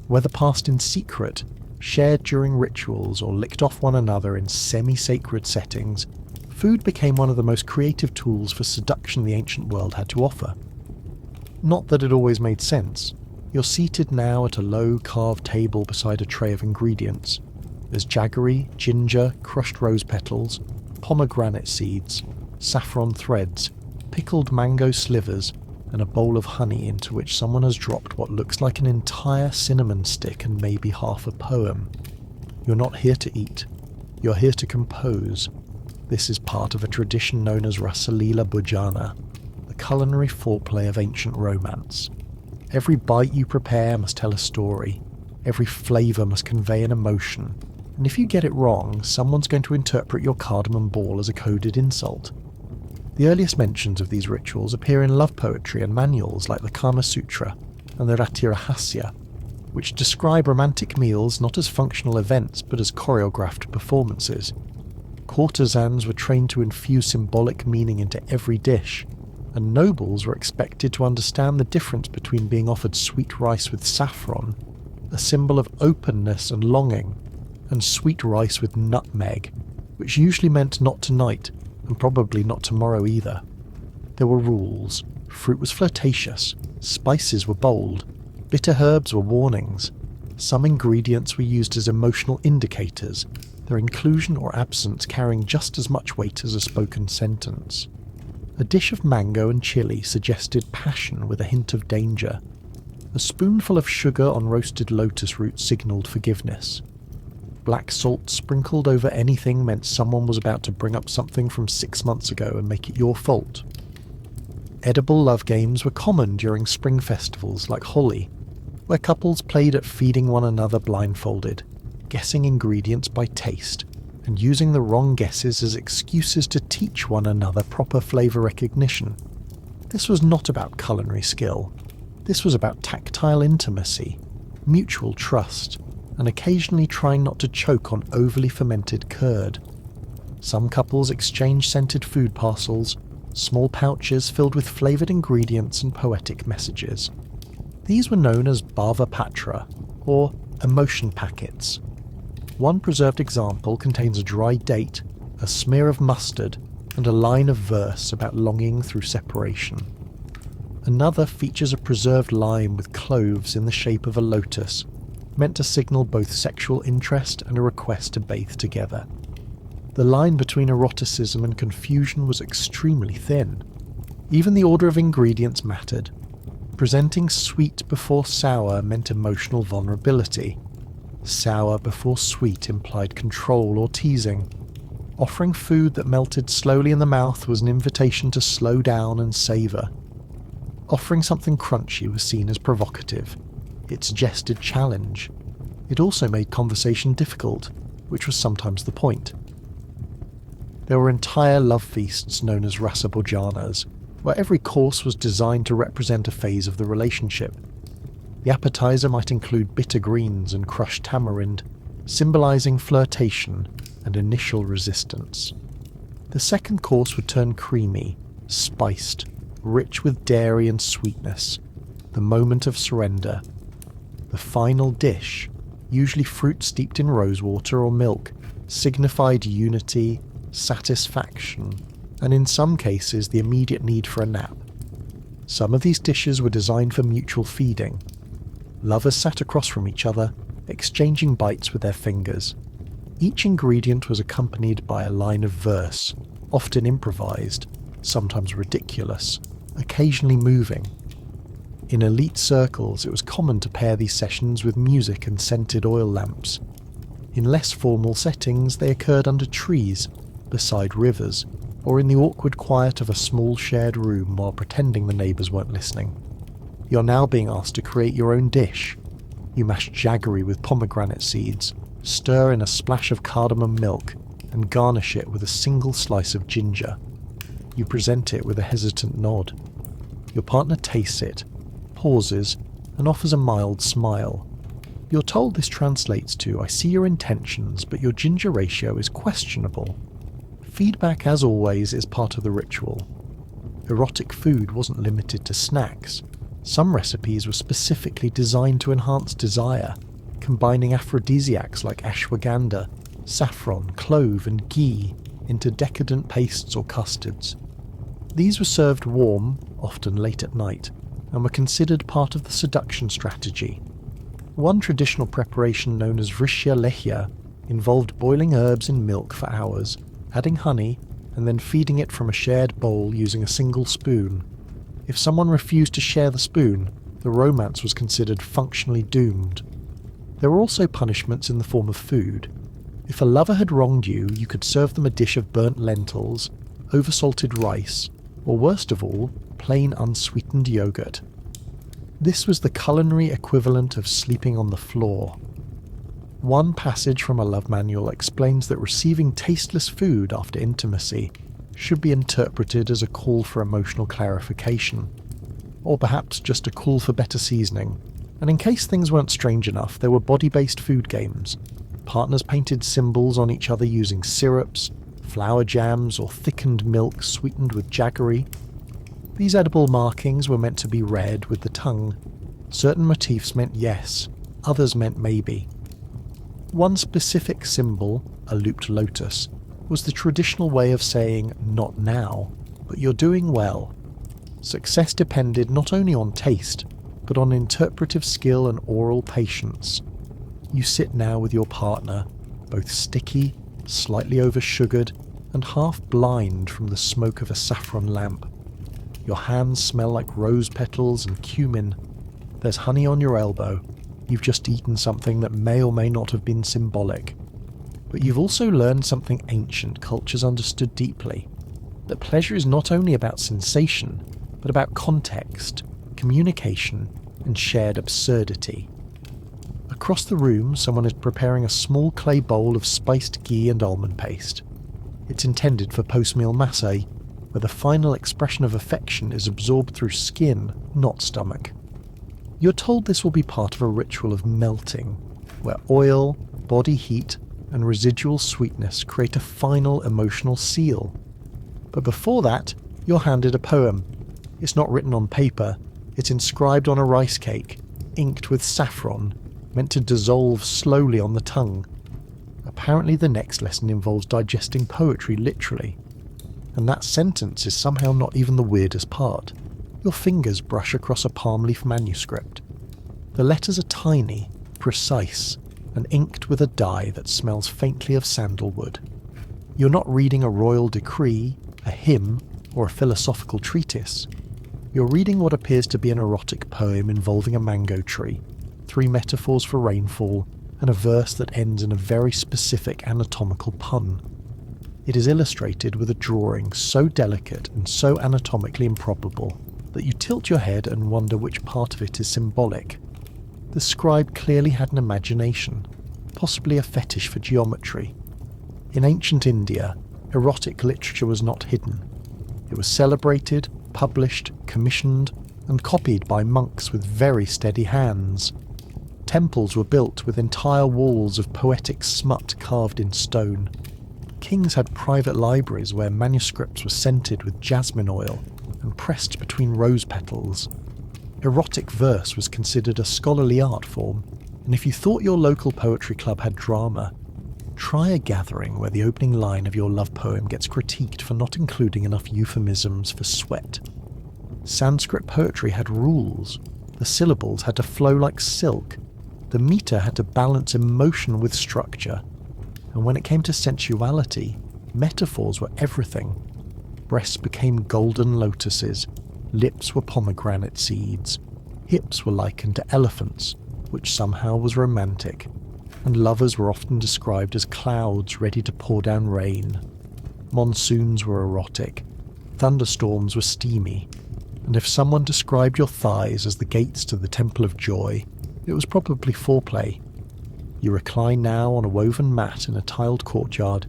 Whether passed in secret, shared during rituals, or licked off one another in semi-sacred settings, food became one of the most creative tools for seduction the ancient world had to offer. Not that it always made sense. You're seated now at a low carved table beside a tray of ingredients. There's jaggery, ginger, crushed rose petals, pomegranate seeds, saffron threads, pickled mango slivers, and a bowl of honey into which someone has dropped what looks like an entire cinnamon stick and maybe half a poem. You're not here to eat. You're here to compose. This is part of a tradition known as Rasalila Bhojana, the culinary foreplay of ancient romance. Every bite you prepare must tell a story. Every flavour must convey an emotion. And if you get it wrong, someone's going to interpret your cardamom ball as a coded insult. The earliest mentions of these rituals appear in love poetry and manuals like the Kama Sutra and the Ratirahasya, which describe romantic meals not as functional events but as choreographed performances. Courtesans were trained to infuse symbolic meaning into every dish, and nobles were expected to understand the difference between being offered sweet rice with saffron, a symbol of openness and longing, and sweet rice with nutmeg, which usually meant not tonight, and probably not tomorrow either. There were rules. Fruit was flirtatious, spices were bold, bitter herbs were warnings. Some ingredients were used as emotional indicators, their inclusion or absence carrying just as much weight as a spoken sentence. A dish of mango and chili suggested passion with a hint of danger. A spoonful of sugar on roasted lotus root signalled forgiveness. Black salt sprinkled over anything meant someone was about to bring up something from 6 months ago and make it your fault. Edible love games were common during spring festivals like Holi, where couples played at feeding one another blindfolded, guessing ingredients by taste, and using the wrong guesses as excuses to teach one another proper flavour recognition. This was not about culinary skill. This was about tactile intimacy, mutual trust, and occasionally trying not to choke on overly fermented curd. Some couples exchanged scented food parcels, small pouches filled with flavoured ingredients and poetic messages. These were known as bhava patra, or emotion packets. One preserved example contains a dry date, a smear of mustard, and a line of verse about longing through separation. Another features a preserved lime with cloves in the shape of a lotus, meant to signal both sexual interest and a request to bathe together. The line between eroticism and confusion was extremely thin. Even the order of ingredients mattered. Presenting sweet before sour meant emotional vulnerability. Sour before sweet implied control or teasing. Offering food that melted slowly in the mouth was an invitation to slow down and savour. Offering something crunchy was seen as provocative. It suggested challenge. It also made conversation difficult, which was sometimes the point. There were entire love feasts known as rasa bhojanas, where every course was designed to represent a phase of the relationship. The appetizer might include bitter greens and crushed tamarind, symbolising flirtation and initial resistance. The second course would turn creamy, spiced, rich with dairy and sweetness, the moment of surrender. The final dish, usually fruit steeped in rosewater or milk, signified unity, satisfaction, and in some cases the immediate need for a nap. Some of these dishes were designed for mutual feeding. Lovers sat across from each other, exchanging bites with their fingers. Each ingredient was accompanied by a line of verse, often improvised, sometimes ridiculous, occasionally moving. In elite circles, it was common to pair these sessions with music and scented oil lamps. In less formal settings, they occurred under trees, beside rivers, or in the awkward quiet of a small shared room while pretending the neighbours weren't listening. You're now being asked to create your own dish. You mash jaggery with pomegranate seeds, stir in a splash of cardamom milk, and garnish it with a single slice of ginger. You present it with a hesitant nod. Your partner tastes it, pauses, and offers a mild smile. You're told this translates to, "I see your intentions, but your ginger ratio is questionable." Feedback, as always, is part of the ritual. Erotic food wasn't limited to snacks. Some recipes were specifically designed to enhance desire, combining aphrodisiacs like ashwagandha, saffron, clove, and ghee into decadent pastes or custards. These were served warm, often late at night, and were considered part of the seduction strategy. One traditional preparation known as vrishya lehya involved boiling herbs in milk for hours, adding honey, and then feeding it from a shared bowl using a single spoon. If someone refused to share the spoon, the romance was considered functionally doomed. There were also punishments in the form of food. If a lover had wronged you, you could serve them a dish of burnt lentils, oversalted rice, or worst of all, plain unsweetened yogurt. This was the culinary equivalent of sleeping on the floor. One passage from a love manual explains that receiving tasteless food after intimacy should be interpreted as a call for emotional clarification, or perhaps just a call for better seasoning. And in case things weren't strange enough, there were body-based food games. Partners painted symbols on each other using syrups, flour jams, or thickened milk sweetened with jaggery. These edible markings were meant to be read with the tongue. Certain motifs meant yes, others meant maybe. One specific symbol, a looped lotus, was the traditional way of saying, "not now, but you're doing well." Success depended not only on taste, but on interpretive skill and oral patience. You sit now with your partner, both sticky, slightly over-sugared, and half blind from the smoke of a saffron lamp. Your hands smell like rose petals and cumin. There's honey on your elbow. You've just eaten something that may or may not have been symbolic. But you've also learned something ancient cultures understood deeply, that pleasure is not only about sensation, but about context, communication, and shared absurdity. Across the room, someone is preparing a small clay bowl of spiced ghee and almond paste. It's intended for post-meal massage, where the final expression of affection is absorbed through skin, not stomach. You're told this will be part of a ritual of melting, where oil, body heat, and residual sweetness create a final emotional seal. But before that, you're handed a poem. It's not written on paper, it's inscribed on a rice cake, inked with saffron, meant to dissolve slowly on the tongue. Apparently the next lesson involves digesting poetry literally. And that sentence is somehow not even the weirdest part. Your fingers brush across a palm leaf manuscript. The letters are tiny, precise, and inked with a dye that smells faintly of sandalwood. You're not reading a royal decree, a hymn, or a philosophical treatise. You're reading what appears to be an erotic poem involving a mango tree, 3 metaphors for rainfall, and a verse that ends in a very specific anatomical pun. It is illustrated with a drawing so delicate and so anatomically improbable that you tilt your head and wonder which part of it is symbolic. The scribe clearly had an imagination, possibly a fetish for geometry. In ancient India, erotic literature was not hidden. It was celebrated, published, commissioned, and copied by monks with very steady hands. Temples were built with entire walls of poetic smut carved in stone. Kings had private libraries where manuscripts were scented with jasmine oil and pressed between rose petals. Erotic verse was considered a scholarly art form, and if you thought your local poetry club had drama, try a gathering where the opening line of your love poem gets critiqued for not including enough euphemisms for sweat. Sanskrit poetry had rules. The syllables had to flow like silk. The meter had to balance emotion with structure. And when it came to sensuality, metaphors were everything. Breasts became golden lotuses, lips were pomegranate seeds, hips were likened to elephants, which somehow was romantic, and lovers were often described as clouds ready to pour down rain. Monsoons were erotic, thunderstorms were steamy, and if someone described your thighs as the gates to the Temple of Joy, it was probably foreplay. You recline now on a woven mat in a tiled courtyard,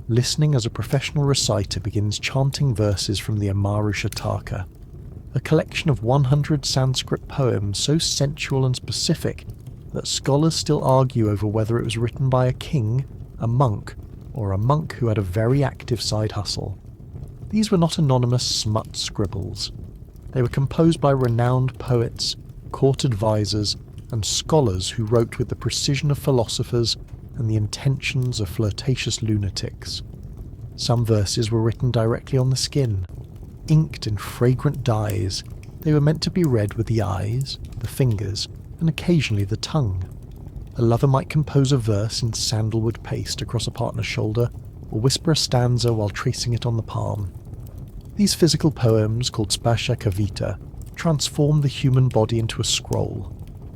listening as a professional reciter begins chanting verses from the Amarushataka, a collection of 100 Sanskrit poems so sensual and specific that scholars still argue over whether it was written by a king, a monk, or a monk who had a very active side hustle. These were not anonymous smut scribbles. They were composed by renowned poets, court advisors, and scholars who wrote with the precision of philosophers and the intentions of flirtatious lunatics. Some verses were written directly on the skin. Inked in fragrant dyes, they were meant to be read with the eyes, the fingers, and occasionally the tongue. A lover might compose a verse in sandalwood paste across a partner's shoulder, or whisper a stanza while tracing it on the palm. These physical poems, called Sparsha Kavita, transformed the human body into a scroll.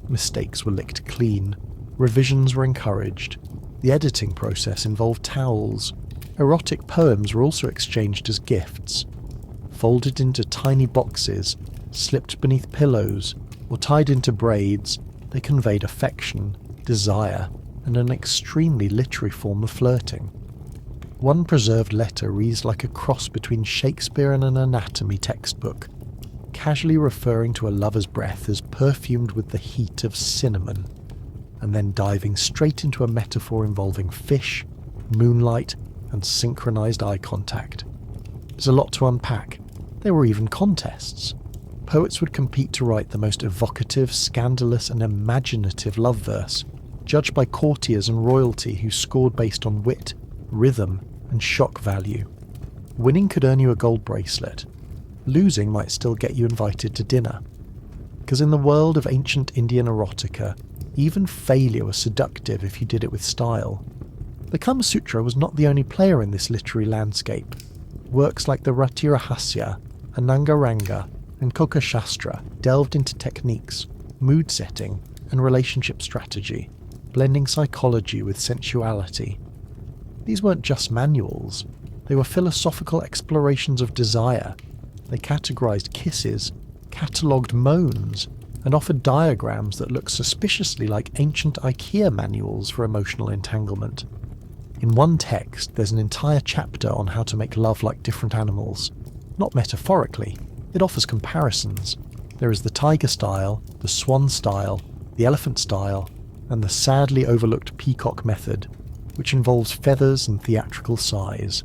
Mistakes were licked clean, revisions were encouraged, the editing process involved towels. Erotic poems were also exchanged as gifts. Folded into tiny boxes, slipped beneath pillows, or tied into braids, they conveyed affection, desire, and an extremely literary form of flirting. One preserved letter reads like a cross between Shakespeare and an anatomy textbook, casually referring to a lover's breath as perfumed with the heat of cinnamon, and then diving straight into a metaphor involving fish, moonlight, and synchronized eye contact. There's a lot to unpack. There were even contests. Poets would compete to write the most evocative, scandalous, and imaginative love verse, judged by courtiers and royalty who scored based on wit, rhythm, and shock value. Winning could earn you a gold bracelet. Losing might still get you invited to dinner. Because in the world of ancient Indian erotica, even failure was seductive if you did it with style. The Kama Sutra was not the only player in this literary landscape. Works like the Ratirahasya, Anangaranga, and Kokashastra delved into techniques, mood setting, and relationship strategy, blending psychology with sensuality. These weren't just manuals, they were philosophical explorations of desire. They categorized kisses, catalogued moans, and offered diagrams that looked suspiciously like ancient IKEA manuals for emotional entanglement. In one text, there's an entire chapter on how to make love like different animals. Not metaphorically, it offers comparisons. There is the tiger style, the swan style, the elephant style, and the sadly overlooked peacock method, which involves feathers and theatrical size.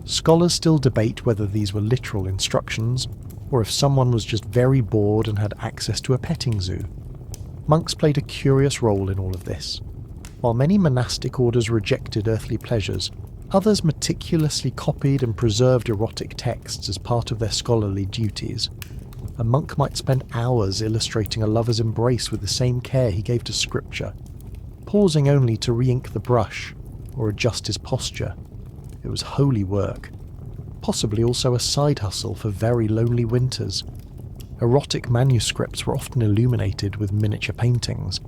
Scholars still debate whether these were literal instructions, or if someone was just very bored and had access to a petting zoo. Monks played a curious role in all of this. While many monastic orders rejected earthly pleasures, others meticulously copied and preserved erotic texts as part of their scholarly duties. A monk might spend hours illustrating a lover's embrace with the same care he gave to scripture, pausing only to re-ink the brush or adjust his posture. It was holy work, possibly also a side hustle for very lonely winters. Erotic manuscripts were often illuminated with miniature paintings.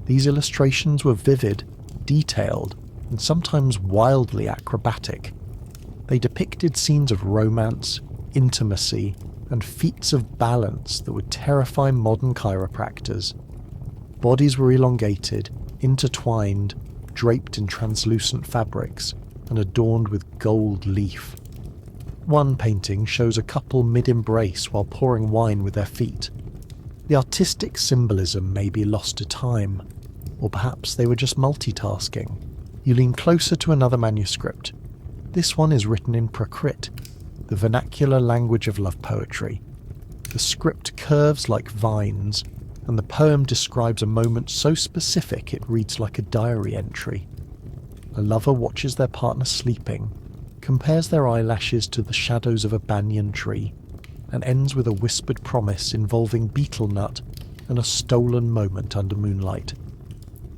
These illustrations were vivid, detailed, and sometimes wildly acrobatic. They depicted scenes of romance, intimacy, and feats of balance that would terrify modern chiropractors. Bodies were elongated, intertwined, draped in translucent fabrics, and adorned with gold leaf. One painting shows a couple mid-embrace while pouring wine with their feet. The artistic symbolism may be lost to time, or perhaps they were just multitasking. You lean closer to another manuscript. This one is written in Prakrit, the vernacular language of love poetry. The script curves like vines, and the poem describes a moment so specific it reads like a diary entry. A lover watches their partner sleeping, compares their eyelashes to the shadows of a banyan tree, and ends with a whispered promise involving betel nut and a stolen moment under moonlight.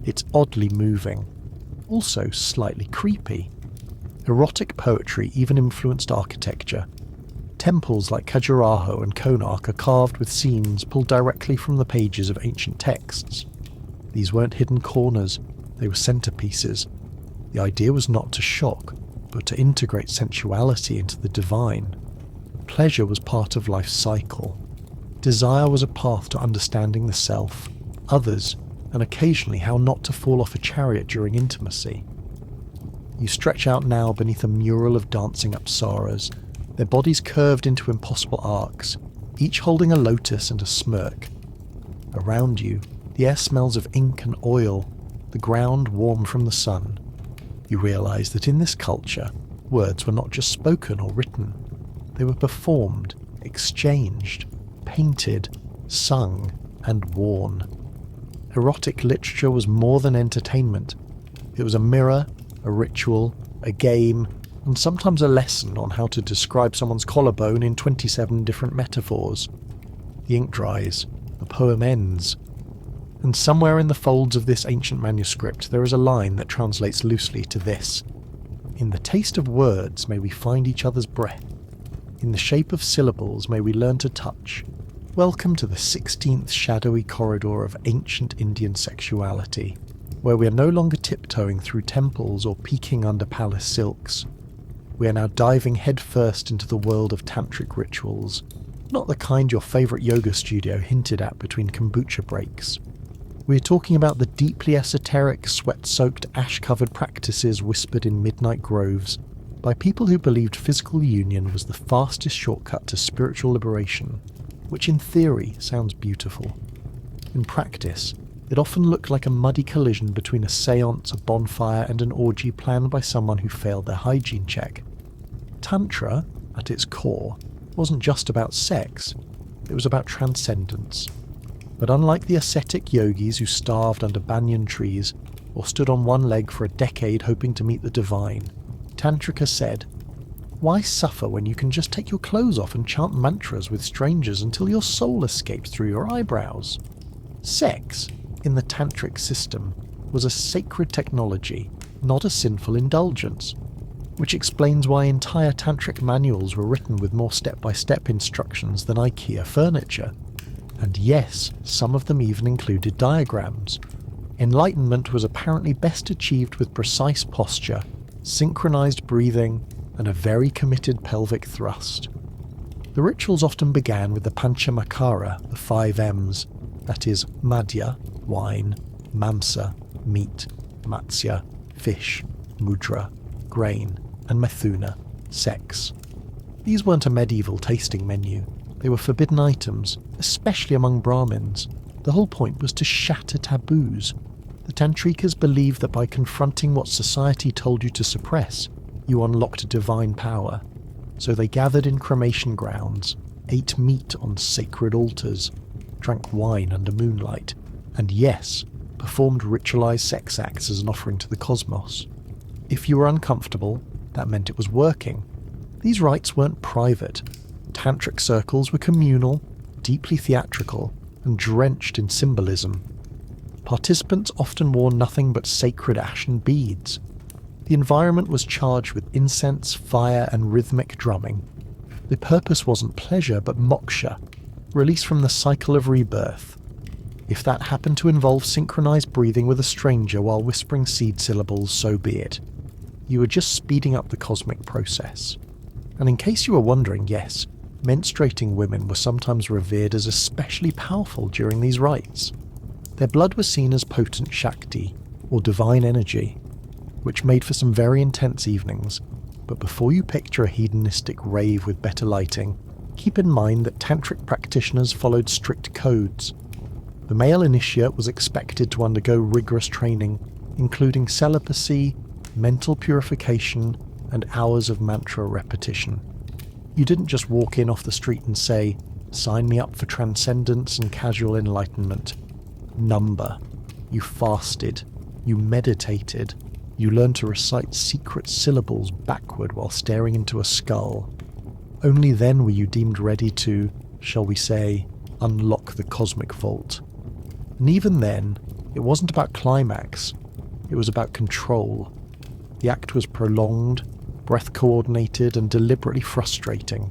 It's oddly moving, also slightly creepy. Erotic poetry even influenced architecture. Temples like Khajuraho and Konark are carved with scenes pulled directly from the pages of ancient texts. These weren't hidden corners, they were centerpieces. The idea was not to shock, but to integrate sensuality into the divine. Pleasure was part of life's cycle. Desire was a path to understanding the self, others, and occasionally how not to fall off a chariot during intimacy. You stretch out now beneath a mural of dancing apsaras, their bodies curved into impossible arcs, each holding a lotus and a smirk. Around you, the air smells of ink and oil, the ground warm from the sun. You realise that in this culture, words were not just spoken or written. They were performed, exchanged, painted, sung, and worn. Erotic literature was more than entertainment. It was a mirror, a ritual, a game, and sometimes a lesson on how to describe someone's collarbone in 27 different metaphors. The ink dries, the poem ends, and somewhere in the folds of this ancient manuscript there is a line that translates loosely to this: "In the taste of words may we find each other's breath. In the shape of syllables may we learn to touch. Welcome to the 16th shadowy corridor of ancient Indian sexuality, where we are no longer tiptoeing through temples or peeking under palace silks. We are now diving headfirst into the world of tantric rituals, not the kind your favourite yoga studio hinted at between kombucha breaks. We are talking about the deeply esoteric, sweat-soaked, ash-covered practices whispered in midnight groves by people who believed physical union was the fastest shortcut to spiritual liberation, which in theory sounds beautiful. In practice, it often looked like a muddy collision between a séance, a bonfire, and an orgy planned by someone who failed their hygiene check. Tantra, at its core, wasn't just about sex, it was about transcendence. But unlike the ascetic yogis who starved under banyan trees or stood on one leg for a decade hoping to meet the divine, Tantrika said, "Why suffer when you can just take your clothes off and chant mantras with strangers until your soul escapes through your eyebrows?" Sex, in the Tantric system, was a sacred technology, not a sinful indulgence, which explains why entire Tantric manuals were written with more step-by-step instructions than IKEA furniture. And yes, some of them even included diagrams. Enlightenment was apparently best achieved with precise posture, synchronized breathing, and a very committed pelvic thrust. The rituals often began with the Panchamakara, the 5 M's, that is, Madhya, wine, Mamsa, meat, Matsya, fish, Mudra, grain, and Mithuna, sex. These weren't a medieval tasting menu. They were forbidden items, especially among Brahmins. The whole point was to shatter taboos. The Tantrikas believed that by confronting what society told you to suppress, you unlocked divine power. So they gathered in cremation grounds, ate meat on sacred altars, drank wine under moonlight, and yes, performed ritualized sex acts as an offering to the cosmos. If you were uncomfortable, that meant it was working. These rites weren't private. Tantric circles were communal, deeply theatrical, and drenched in symbolism. Participants often wore nothing but sacred ashen beads. The environment was charged with incense, fire, and rhythmic drumming. The purpose wasn't pleasure but moksha, release from the cycle of rebirth. If that happened to involve synchronized breathing with a stranger while whispering seed syllables, so be it. You were just speeding up the cosmic process. And in case you were wondering, yes, menstruating women were sometimes revered as especially powerful during these rites. Their blood was seen as potent Shakti, or divine energy, which made for some very intense evenings. But before you picture a hedonistic rave with better lighting, keep in mind that Tantric practitioners followed strict codes. The male initiate was expected to undergo rigorous training, including celibacy, mental purification, and hours of mantra repetition. You didn't just walk in off the street and say, "Sign me up for transcendence and casual enlightenment." Number. You fasted. You meditated. You learned to recite secret syllables backward while staring into a skull. Only then were you deemed ready to, shall we say, unlock the cosmic vault. And even then, it wasn't about climax. It was about control. The act was prolonged, breath-coordinated, and deliberately frustrating.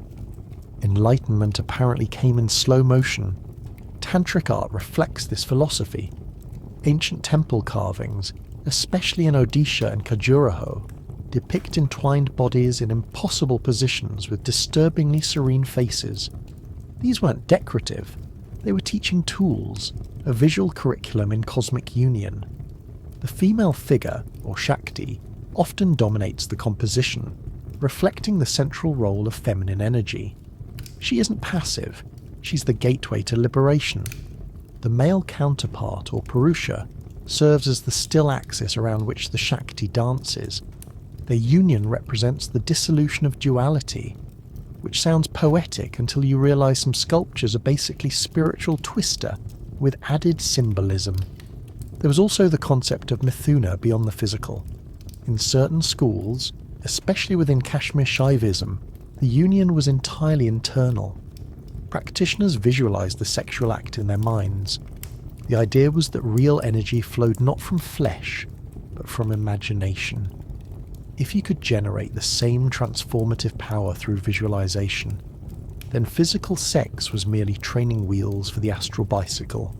Enlightenment apparently came in slow motion. Tantric art reflects this philosophy. Ancient temple carvings, especially in Odisha and Khajuraho, depict entwined bodies in impossible positions with disturbingly serene faces. These weren't decorative, they were teaching tools, a visual curriculum in cosmic union. The female figure, or Shakti, often dominates the composition, reflecting the central role of feminine energy. She isn't passive, she's the gateway to liberation. The male counterpart, or Purusha, serves as the still axis around which the Shakti dances. Their union represents the dissolution of duality, which sounds poetic until you realise some sculptures are basically spiritual twister with added symbolism. There was also the concept of Mithuna beyond the physical. In certain schools, especially within Kashmir Shaivism, the union was entirely internal. Practitioners visualised the sexual act in their minds. The idea was that real energy flowed not from flesh, but from imagination. If you could generate the same transformative power through visualization, then physical sex was merely training wheels for the astral bicycle.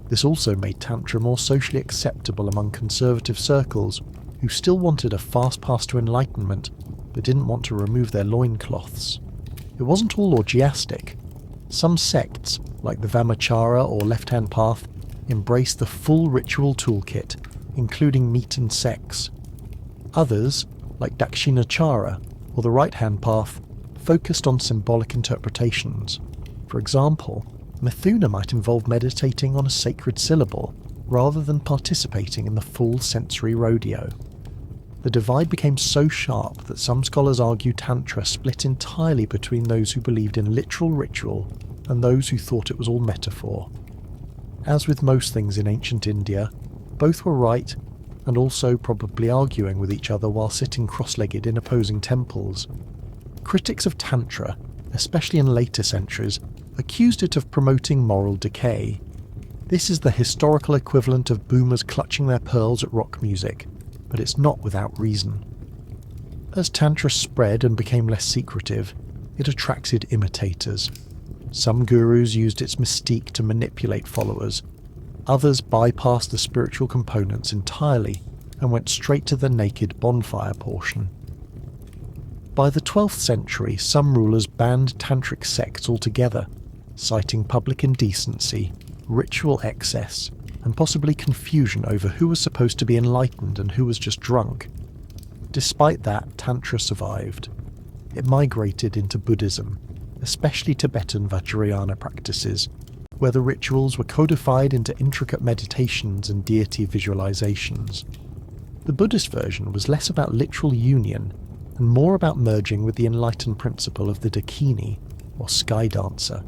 This also made Tantra more socially acceptable among conservative circles who still wanted a fast path to enlightenment but didn't want to remove their loincloths. It wasn't all orgiastic. Some sects, like the Vamachara or left-hand path, embraced the full ritual toolkit, including meat and sex. Others, like Dakshinachara or the right-hand path, focused on symbolic interpretations. For example, Mithuna might involve meditating on a sacred syllable rather than participating in the full sensory rodeo. The divide became so sharp that some scholars argue Tantra split entirely between those who believed in literal ritual and those who thought it was all metaphor. As with most things in ancient India, both were right and also probably arguing with each other while sitting cross-legged in opposing temples. Critics of Tantra, especially in later centuries, accused it of promoting moral decay. This is the historical equivalent of boomers clutching their pearls at rock music, but it's not without reason. As Tantra spread and became less secretive, it attracted imitators. Some gurus used its mystique to manipulate followers. Others bypassed the spiritual components entirely and went straight to the naked bonfire portion. By the 12th century, some rulers banned Tantric sects altogether, citing public indecency, ritual excess, and possibly confusion over who was supposed to be enlightened and who was just drunk. Despite that, Tantra survived. It migrated into Buddhism, especially Tibetan Vajrayana practices, where the rituals were codified into intricate meditations and deity visualizations. The Buddhist version was less about literal union and more about merging with the enlightened principle of the Dakini, or sky dancer.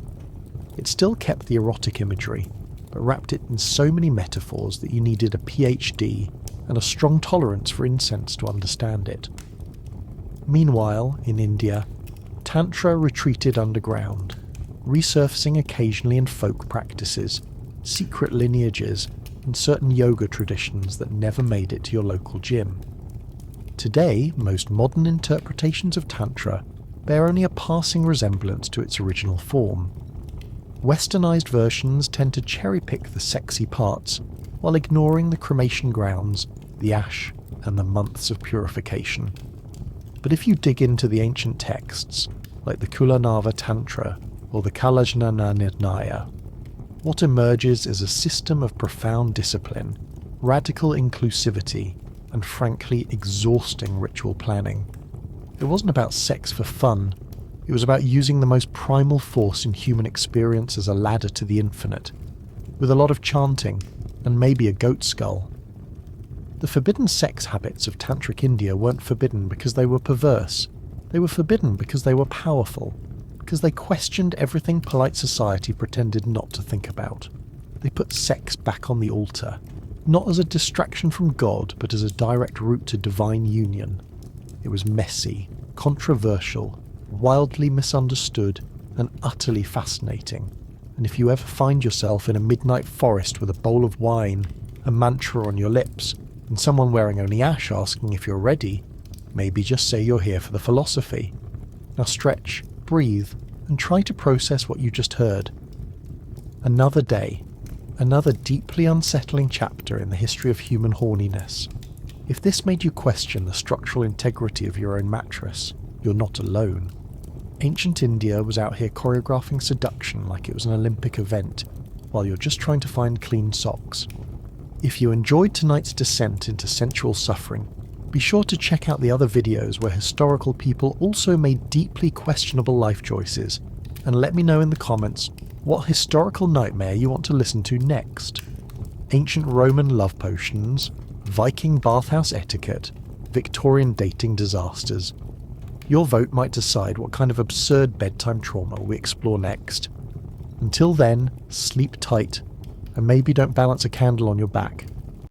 It still kept the erotic imagery, but wrapped it in so many metaphors that you needed a PhD and a strong tolerance for incense to understand it. Meanwhile, in India, Tantra retreated underground, resurfacing occasionally in folk practices, secret lineages, and certain yoga traditions that never made it to your local gym. Today, most modern interpretations of Tantra bear only a passing resemblance to its original form. Westernized versions tend to cherry-pick the sexy parts while ignoring the cremation grounds, the ash, and the months of purification. But if you dig into the ancient texts, like the Kulanava Tantra or the Kalajnana Nirnaya, what emerges is a system of profound discipline, radical inclusivity, and frankly exhausting ritual planning. It wasn't about sex for fun, it was about using the most primal force in human experience as a ladder to the infinite, with a lot of chanting and maybe a goat skull. The forbidden sex habits of Tantric India weren't forbidden because they were perverse. They were forbidden because they were powerful, because they questioned everything polite society pretended not to think about. They put sex back on the altar, not as a distraction from God, but as a direct route to divine union. It was messy, controversial, wildly misunderstood, and utterly fascinating. And if you ever find yourself in a midnight forest with a bowl of wine, a mantra on your lips, and someone wearing only ash asking if you're ready, maybe just say you're here for the philosophy. Now stretch, breathe, and try to process what you just heard. Another day, another deeply unsettling chapter in the history of human horniness. If this made you question the structural integrity of your own mattress, you're not alone. Ancient India was out here choreographing seduction like it was an Olympic event, while you're just trying to find clean socks. If you enjoyed tonight's descent into sensual suffering, be sure to check out the other videos where historical people also made deeply questionable life choices, and let me know in the comments what historical nightmare you want to listen to next. Ancient Roman love potions, Viking bathhouse etiquette, Victorian dating disasters. Your vote might decide what kind of absurd bedtime trauma we explore next. Until then, sleep tight, and maybe don't balance a candle on your back.